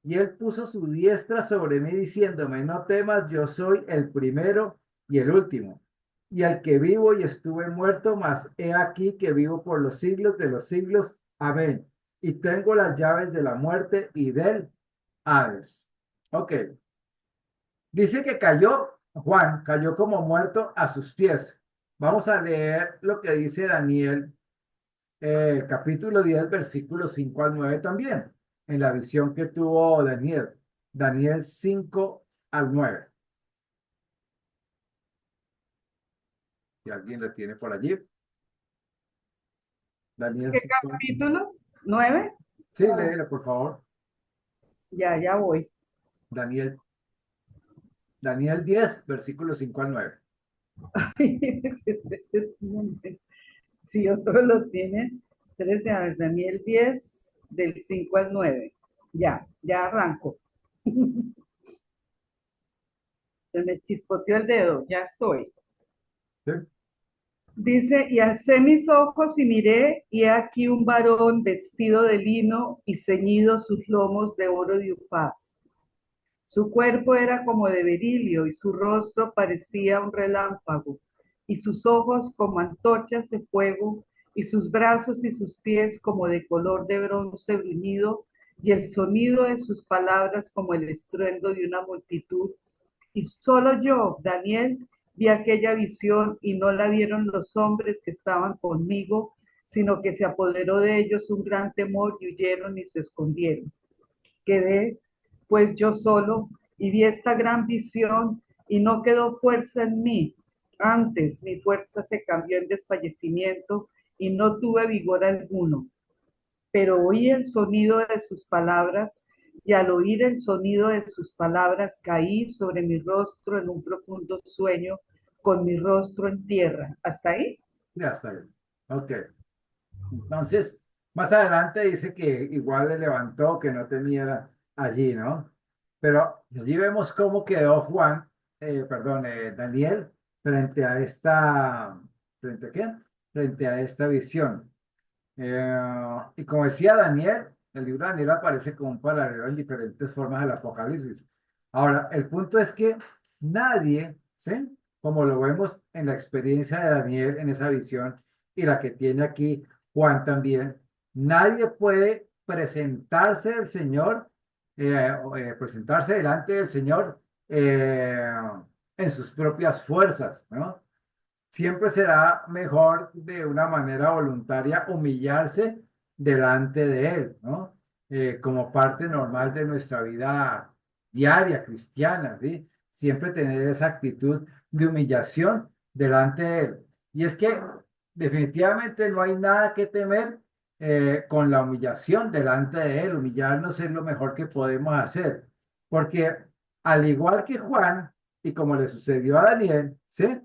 Y él puso su diestra sobre mí diciéndome, no temas, yo soy el primero y el último, y el que vivo y estuve muerto, mas he aquí que vivo por los siglos de los siglos. Amén. Y tengo las llaves de la muerte y del Hades. Ok. Dice que Juan cayó como muerto a sus pies. Vamos a leer lo que dice Daniel capítulo 10 versículos 5 al 9 también, en la visión que tuvo Daniel. Daniel 5 al 9. Si alguien lo tiene por allí. Daniel ¿Qué 5. capítulo? ¿9? Sí, léelo, por favor. Ya voy. Daniel 10, versículos 5 al 9. Si otro lo tiene, 13, a ver, Daniel 10, del 5 al 9. Ya arranco. Se me chispoteó el dedo, ya estoy. ¿Sí? Dice, y alcé mis ojos y miré, y he aquí un varón vestido de lino y ceñido sus lomos de oro de Ufaz. Su cuerpo era como de berilio y su rostro parecía un relámpago, y sus ojos como antorchas de fuego, y sus brazos y sus pies como de color de bronce bruñido, y el sonido de sus palabras como el estruendo de una multitud. Y solo yo, Daniel, vi aquella visión y no la vieron los hombres que estaban conmigo, sino que se apoderó de ellos un gran temor y huyeron y se escondieron. Quedé pues yo solo y vi esta gran visión y no quedó fuerza en mí. Antes mi fuerza se cambió en desfallecimiento y no tuve vigor alguno. Pero oí el sonido de sus palabras y al oír el sonido de sus palabras caí sobre mi rostro en un profundo sueño con mi rostro en tierra. ¿Hasta ahí? Ya está bien. Ok. Entonces, más adelante dice que igual le levantó, que no temiera allí, ¿no? Pero allí vemos cómo quedó Daniel, frente a ¿frente a qué? Frente a esta visión. Y como decía Daniel, el libro de Daniel aparece como un paralelo en diferentes formas del Apocalipsis. Ahora, el punto es que nadie, ¿sí? Como lo vemos en la experiencia de Daniel en esa visión y la que tiene aquí Juan también, nadie puede presentarse al Señor, presentarse delante del Señor en sus propias fuerzas, ¿no? siempre será mejor de una manera voluntaria humillarse delante de Él, ¿no? Como parte normal de nuestra vida diaria cristiana, ¿sí? Siempre tener esa actitud de humillación delante de Él. Y es que definitivamente no hay nada que temer con la humillación delante de Él. Humillarnos es lo mejor que podemos hacer, porque al igual que Juan, y como le sucedió a Daniel, ¿sí?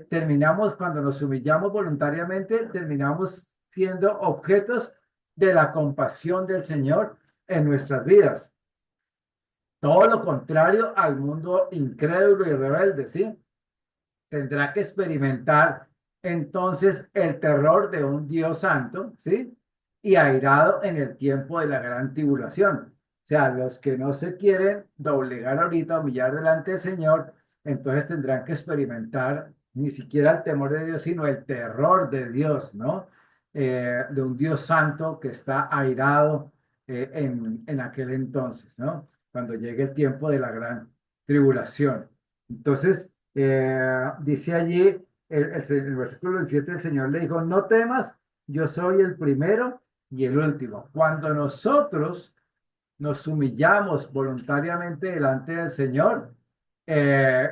Terminamos, cuando nos humillamos voluntariamente, terminamos siendo objetos de la compasión del Señor en nuestras vidas. Todo lo contrario al mundo incrédulo y rebelde, ¿sí? Tendrá que experimentar entonces el terror de un Dios santo, ¿sí? Y airado en el tiempo de la gran tribulación. O sea, los que no se quieren doblegar ahorita, humillar delante del Señor, entonces tendrán que experimentar ni siquiera el temor de Dios, sino el terror de Dios, ¿no? De un Dios santo que está airado en aquel entonces, ¿no? Cuando llegue el tiempo de la gran tribulación. Entonces, dice allí, el versículo 17, el Señor le dijo, no temas, yo soy el primero y el último. Cuando nosotros nos humillamos voluntariamente delante del Señor,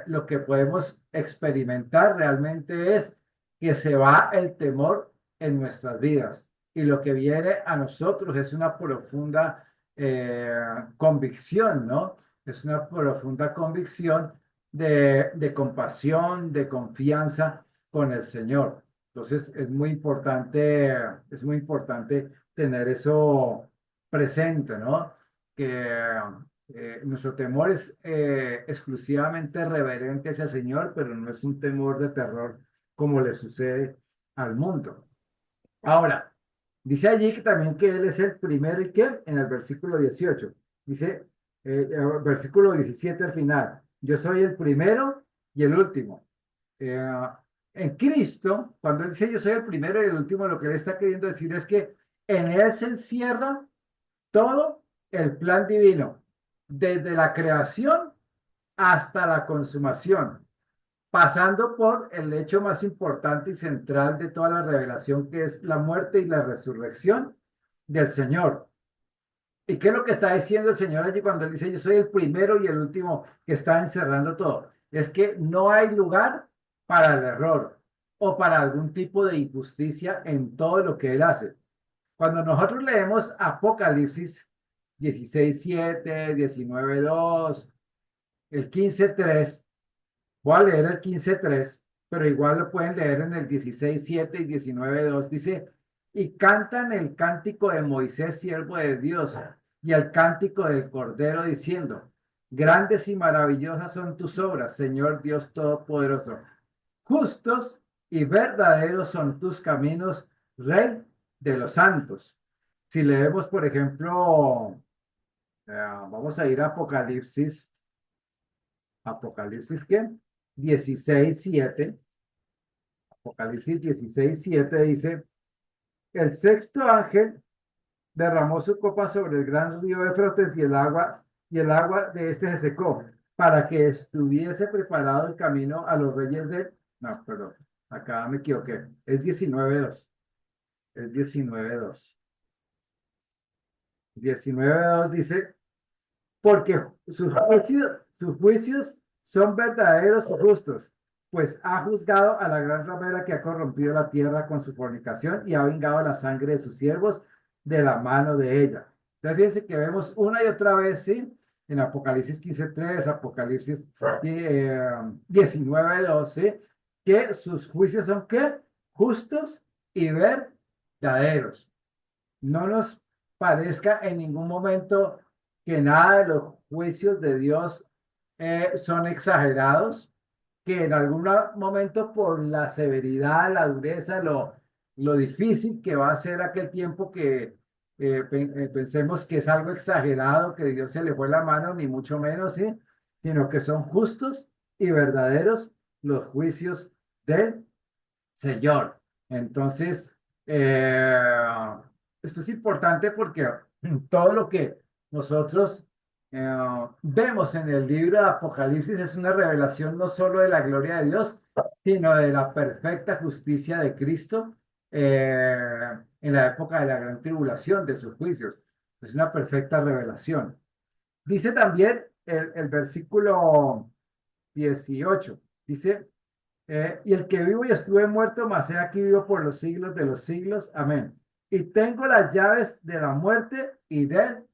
lo que podemos experimentar realmente es que se va el temor en nuestras vidas y lo que viene a nosotros es una profunda convicción, ¿no? Es una profunda convicción de compasión, de confianza con el Señor. Entonces es muy importante tener eso presente, ¿no? Que nuestro temor es exclusivamente reverente hacia el Señor, pero no es un temor de terror como le sucede al mundo. Ahora, dice allí que también que Él es el primero y que en el versículo 18, dice, versículo 17 al final, yo soy el primero y el último. Eh, en Cristo, cuando Él dice yo soy el primero y el último, lo que Él está queriendo decir es que en Él se encierra todo el plan divino, desde la creación hasta la consumación, pasando por el hecho más importante y central de toda la revelación, que es la muerte y la resurrección del Señor. ¿Y qué es lo que está diciendo el Señor allí cuando Él dice, yo soy el primero y el último que está encerrando todo? Es que no hay lugar para el error o para algún tipo de injusticia en todo lo que Él hace. Cuando nosotros leemos Apocalipsis 16:7, 19:2, el 15:3, voy a leer el 15:3, pero igual lo pueden leer en el 16:7 y 19:2, dice, y cantan el cántico de Moisés, siervo de Dios, y el cántico del Cordero, diciendo, grandes y maravillosas son tus obras, Señor Dios Todopoderoso. Justos y verdaderos son tus caminos, Rey de los santos. Si leemos, por ejemplo, vamos a ir a Apocalipsis. ¿Apocalipsis qué? 16:7. Apocalipsis 16:7 dice, el sexto ángel derramó su copa sobre el gran río Éufrates y el agua de este se secó, para que estuviese preparado el camino a los reyes de... No, perdón, acá me equivoqué. Es 19:2. Es 19:2. 19:2 dice, porque sus juicios son verdaderos y justos, pues ha juzgado a la gran ramera que ha corrompido la tierra con su fornicación y ha vengado la sangre de sus siervos de la mano de ella. Entonces fíjense que vemos una y otra vez, ¿sí? En Apocalipsis 15:3, Apocalipsis 19:2, ¿sí? Que sus juicios son, ¿qué? Justos y verdaderos. No nos parezca en ningún momento que nada de los juicios de Dios son exagerados, que en algún momento por la severidad, la dureza, lo difícil que va a ser aquel tiempo que pensemos que es algo exagerado, que Dios se le fue la mano, ni mucho menos, ¿sí? Sino que son justos y verdaderos los juicios del Señor. Entonces, esto es importante porque todo lo que nosotros vemos en el libro de Apocalipsis es una revelación no solo de la gloria de Dios, sino de la perfecta justicia de Cristo en la época de la gran tribulación, de sus juicios. Es una perfecta revelación. Dice también el versículo 18, dice, y el que vivo y estuve muerto, mas he aquí vivo por los siglos de los siglos. Amén. Y tengo las llaves de la muerte y del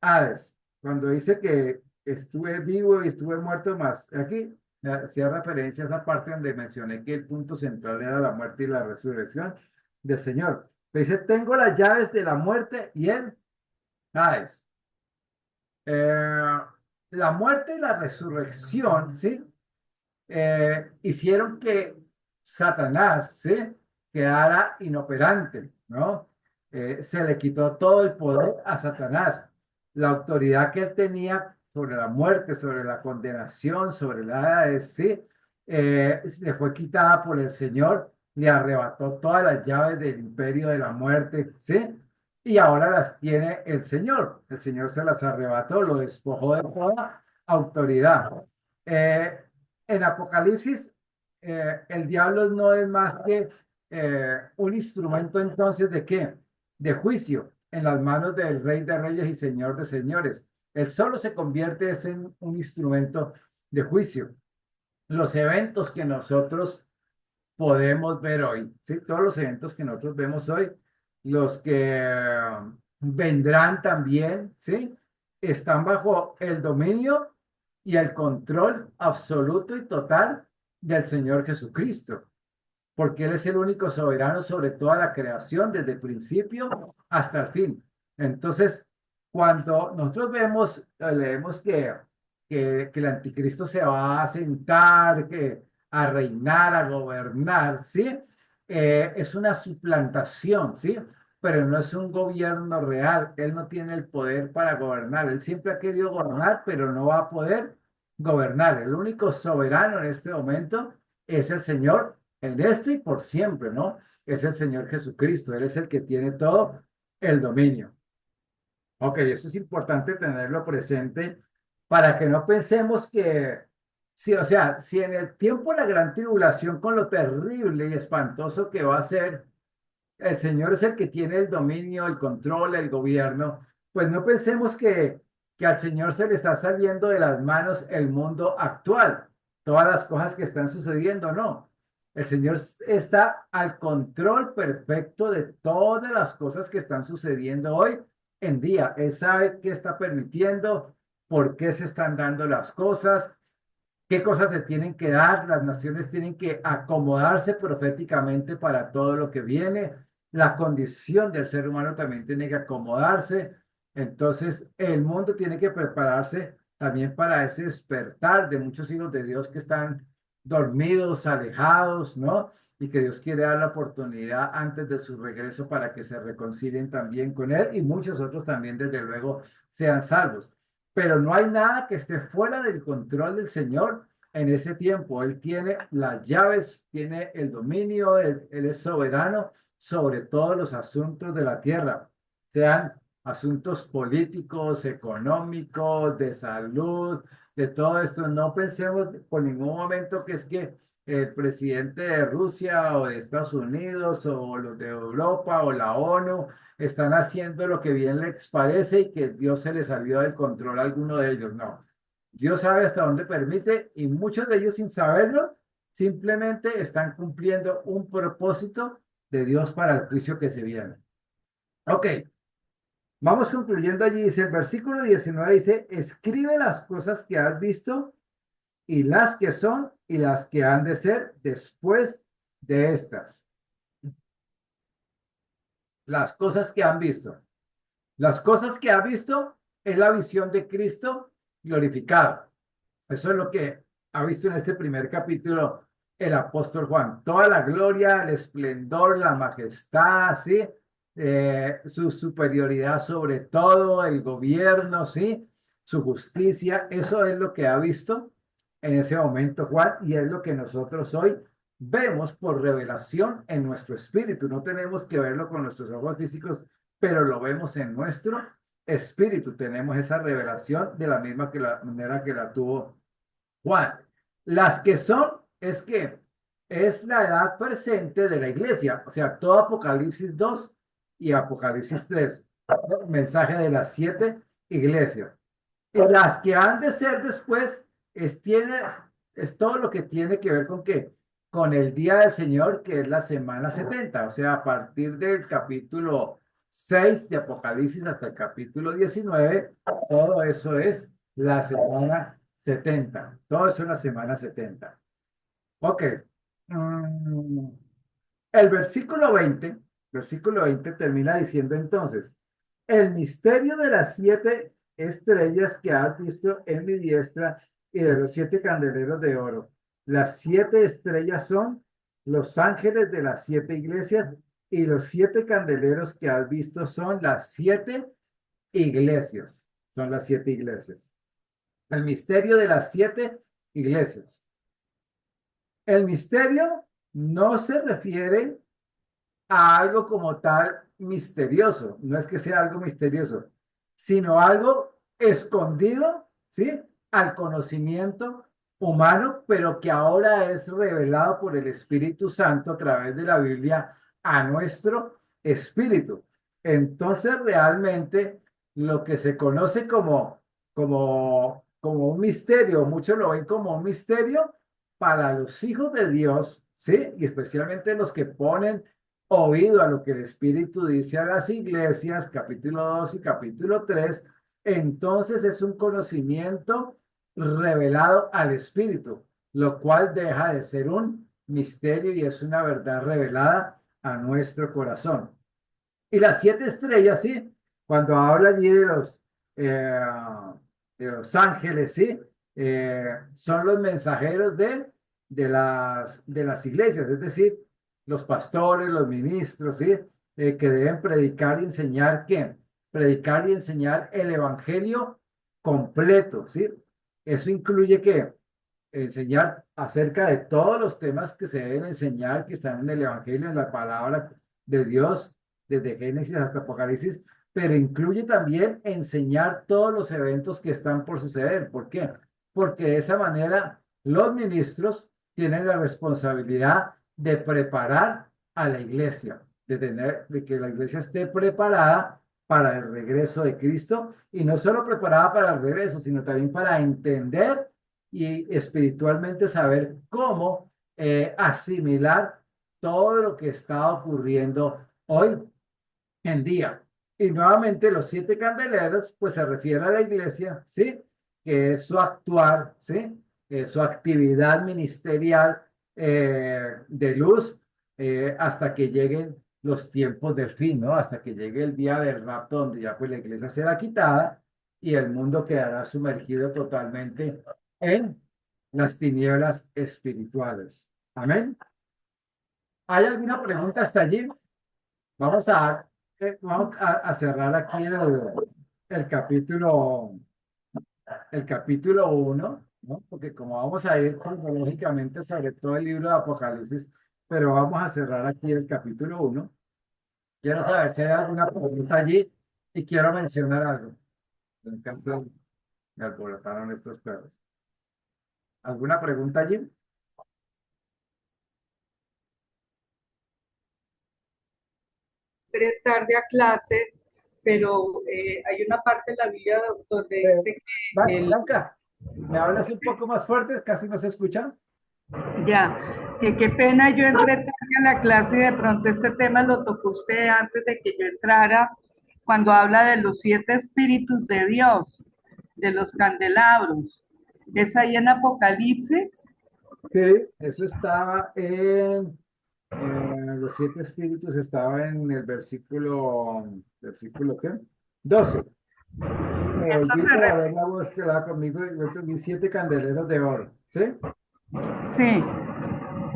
Hades. Cuando dice que estuve vivo y estuve muerto, más aquí hacía referencia a esa parte donde mencioné que el punto central era la muerte y la resurrección del Señor. Pero dice, tengo las llaves de la muerte y el Hades. La muerte y la resurrección, ¿sí? Hicieron que Satanás, ¿sí? Quedara inoperante, ¿no? Se le quitó todo el poder a Satanás. La autoridad que él tenía sobre la muerte, sobre la condenación, sobre la, ¿sí? Le fue quitada por el Señor, le arrebató todas las llaves del imperio de la muerte, ¿sí? Y ahora las tiene el Señor. El Señor se las arrebató, lo despojó de toda autoridad. Eh, en Apocalipsis, el diablo no es más que un instrumento entonces de qué? De juicio en las manos del Rey de Reyes y Señor de Señores. Él solo se convierte eso en un instrumento de juicio. Los eventos que nosotros podemos ver hoy, ¿sí? Todos los eventos que nosotros vemos hoy, los que vendrán también, ¿sí? Están bajo el dominio y el control absoluto y total del Señor Jesucristo, porque Él es el único soberano sobre toda la creación, desde el principio hasta el fin. Entonces, cuando nosotros vemos, leemos que el anticristo se va a sentar, a reinar, a gobernar, ¿sí? Es una suplantación, ¿sí? Pero no es un gobierno real. Él no tiene el poder para gobernar. Él siempre ha querido gobernar, pero no va a poder gobernar. El único soberano en este momento es el Señor en esto y por siempre, ¿no? Es el Señor Jesucristo. Él es el que tiene todo el dominio. Ok, eso es importante tenerlo presente para que no pensemos que, sí, o sea, si en el tiempo de la gran tribulación, con lo terrible y espantoso que va a ser, el Señor es el que tiene el dominio, el control, el gobierno, pues no pensemos que al Señor se le está saliendo de las manos el mundo actual, todas las cosas que están sucediendo, no. El Señor está al control perfecto de todas las cosas que están sucediendo hoy en día. Él sabe qué está permitiendo, por qué se están dando las cosas, qué cosas se tienen que dar. Las naciones tienen que acomodarse proféticamente para todo lo que viene. La condición del ser humano también tiene que acomodarse. Entonces, el mundo tiene que prepararse también para ese despertar de muchos hijos de Dios que están dormidos, alejados, ¿no? Y que Dios quiere dar la oportunidad antes de su regreso para que se reconcilien también con Él y muchos otros también, desde luego, sean salvos. Pero no hay nada que esté fuera del control del Señor en ese tiempo. Él tiene las llaves, tiene el dominio, él es soberano sobre todos los asuntos de la tierra, sean asuntos políticos, económicos, de salud, de todo esto. No pensemos por ningún momento que es que el presidente de Rusia o de Estados Unidos o los de Europa o la ONU están haciendo lo que bien les parece y que Dios se les salió del control a alguno de ellos. No, Dios sabe hasta dónde permite y muchos de ellos sin saberlo simplemente están cumpliendo un propósito de Dios para el juicio que se viene. Ok, vamos concluyendo allí. Dice el versículo 19, dice, escribe las cosas que has visto y las que son y las que han de ser después de estas. Las cosas que han visto. Las cosas que ha visto es la visión de Cristo glorificado. Eso es lo que ha visto en este primer capítulo el apóstol Juan. Toda la gloria, el esplendor, la majestad, ¿sí? Su superioridad sobre todo, el gobierno, ¿sí? Su justicia. Eso es lo que ha visto en ese momento Juan y es lo que nosotros hoy vemos por revelación en nuestro espíritu. No tenemos que verlo con nuestros ojos físicos, pero lo vemos en nuestro espíritu. Tenemos esa revelación de la manera que la tuvo Juan. Las que son es que es la edad presente de la iglesia, o sea, todo Apocalipsis 2 y Apocalipsis 3, el mensaje de las 7 iglesias. Y las que han de ser después es todo lo que tiene que ver con qué, con el día del Señor, que es la semana 70, o sea, a partir del capítulo 6 de Apocalipsis hasta el capítulo 19, todo eso es la semana 70, todo eso es la semana 70. Ok. Mm, El versículo 20 termina diciendo entonces, el misterio de las 7 estrellas que has visto en mi diestra y de los 7 candeleros de oro. Las 7 estrellas son los ángeles de las 7 iglesias y los 7 candeleros que has visto son las 7 iglesias. Son las 7 iglesias. El misterio de las 7 iglesias. El misterio no se refiere a algo como tal misterioso. No es que sea algo misterioso, sino algo escondido, ¿sí? Al conocimiento humano, pero que ahora es revelado por el Espíritu Santo a través de la Biblia a nuestro espíritu. Entonces, realmente, lo que se conoce como un misterio, muchos lo ven como un misterio para los hijos de Dios, ¿sí? Y especialmente los que ponen oído a lo que el Espíritu dice a las iglesias, capítulo 2 y capítulo 3, entonces es un conocimiento revelado al Espíritu, lo cual deja de ser un misterio y es una verdad revelada a nuestro corazón. Y las 7 estrellas, sí, cuando habla allí eh, de los ángeles, sí, son los mensajeros de las iglesias, es decir, los pastores, los ministros, sí, que deben predicar y enseñar, ¿qué? Predicar y enseñar el evangelio completo, sí. Eso incluye que enseñar acerca de todos los temas que se deben enseñar, que están en el evangelio, en la palabra de Dios desde Génesis hasta Apocalipsis, pero incluye también enseñar todos los eventos que están por suceder. ¿Por qué? Porque de esa manera los ministros tienen la responsabilidad de preparar a la iglesia, de que la iglesia esté preparada para el regreso de Cristo y no solo preparada para el regreso, sino también para entender y espiritualmente saber cómo asimilar todo lo que está ocurriendo hoy en día. Y nuevamente los 7 candeleros, pues se refiere a la iglesia, ¿sí? Que es su actuar, ¿sí? Su actividad ministerial de luz hasta que lleguen los tiempos del fin, ¿no? Hasta que llegue el día del rapto, donde ya pues la iglesia será quitada y el mundo quedará sumergido totalmente en las tinieblas espirituales. Amén. ¿Hay alguna pregunta hasta allí? Vamos a cerrar aquí el capítulo, el capítulo 1, ¿no? Porque como vamos a ir cronológicamente sobre todo el libro de Apocalipsis, pero vamos a cerrar aquí el capítulo 1. Quiero saber si hay alguna pregunta allí y quiero mencionar algo. Me encanta, me alborotaron estos perros. ¿Alguna pregunta allí? Tarde a clase, pero hay una parte de la Biblia donde dice que Blanca, ¿me hablas un poco más fuerte? Casi no se escucha. ya, que qué pena yo entré tarde a la clase y de pronto este tema lo tocó usted antes de que yo entrara, cuando habla de los 7 espíritus de Dios, de los candelabros. ¿Es ahí en Apocalipsis? Sí, eso estaba los 7 espíritus, estaba en el versículo ¿qué? 12. Eso Volví se para ver la voz que hablaba conmigo y yo vi 7 candeleros de oro, ¿sí? sí,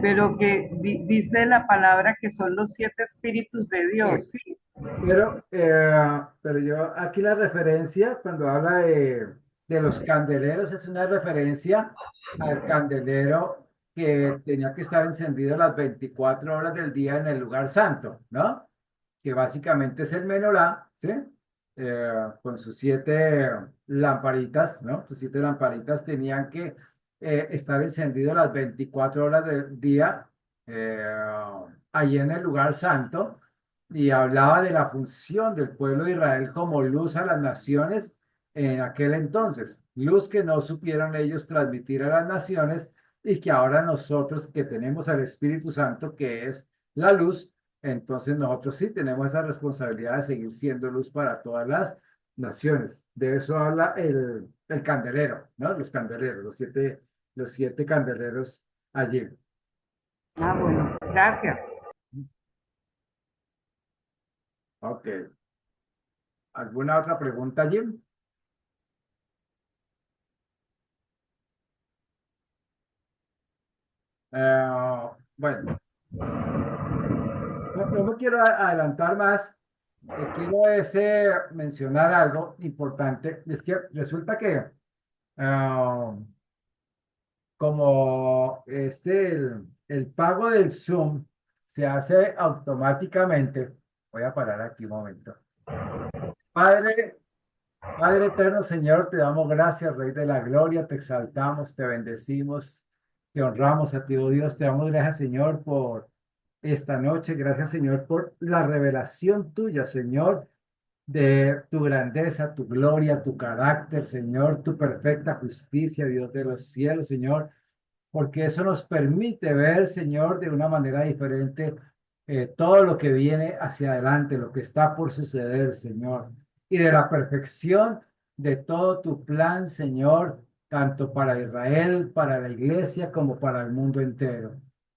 pero que dice la palabra que son los 7 espíritus de Sí. Dios, sí. Pero yo aquí la referencia, cuando habla de los candeleros, es una referencia al candelero que tenía que estar encendido las 24 horas del día en el lugar santo, ¿no? Que básicamente es el menorá, ¿sí? Con sus 7 lamparitas, ¿no? Sus 7 lamparitas tenían que estar encendidos las 24 horas del día allí en el lugar santo y hablaba de la función del pueblo de Israel como luz a las naciones en aquel entonces, luz que no supieron ellos transmitir a las naciones y que ahora nosotros que tenemos al Espíritu Santo, que es la luz, entonces nosotros sí tenemos esa responsabilidad de seguir siendo luz para todas las naciones. De eso habla el candelero, ¿no? Los candeleros, los siete candeleros allí. Ah, bueno, gracias. Ok. ¿Alguna otra pregunta, Jim? Bueno, no me quiero adelantar más. Quiero mencionar algo importante. Es que resulta que ah, como el pago del Zoom se hace automáticamente, voy a parar aquí un momento. Padre, Padre eterno, Señor, te damos gracias, Rey de la Gloria, te exaltamos, te bendecimos, te honramos a ti, oh Dios, te damos gracias, Señor, por esta noche, gracias, Señor, por la revelación tuya, Señor, de tu grandeza, tu gloria, tu carácter, Señor, tu perfecta justicia, Dios de los cielos, Señor, porque eso nos permite ver, Señor, de una manera diferente todo lo que viene hacia adelante, lo que está por suceder, Señor, y de la perfección de todo tu plan, Señor, tanto para Israel, para la iglesia, como para el mundo entero.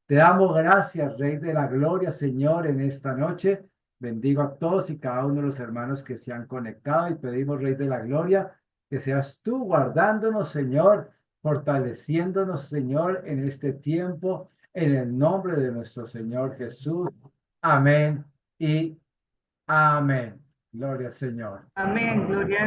Te damos gracias, Rey de la Gloria, Señor, en esta noche. Bendigo a todos y cada uno de los hermanos que se han conectado y pedimos, Rey de la Gloria, que seas tú guardándonos, Señor, fortaleciéndonos, Señor, en este tiempo, en el nombre de nuestro Señor Jesús. Amén y amén. Gloria al Señor. Amén, gloria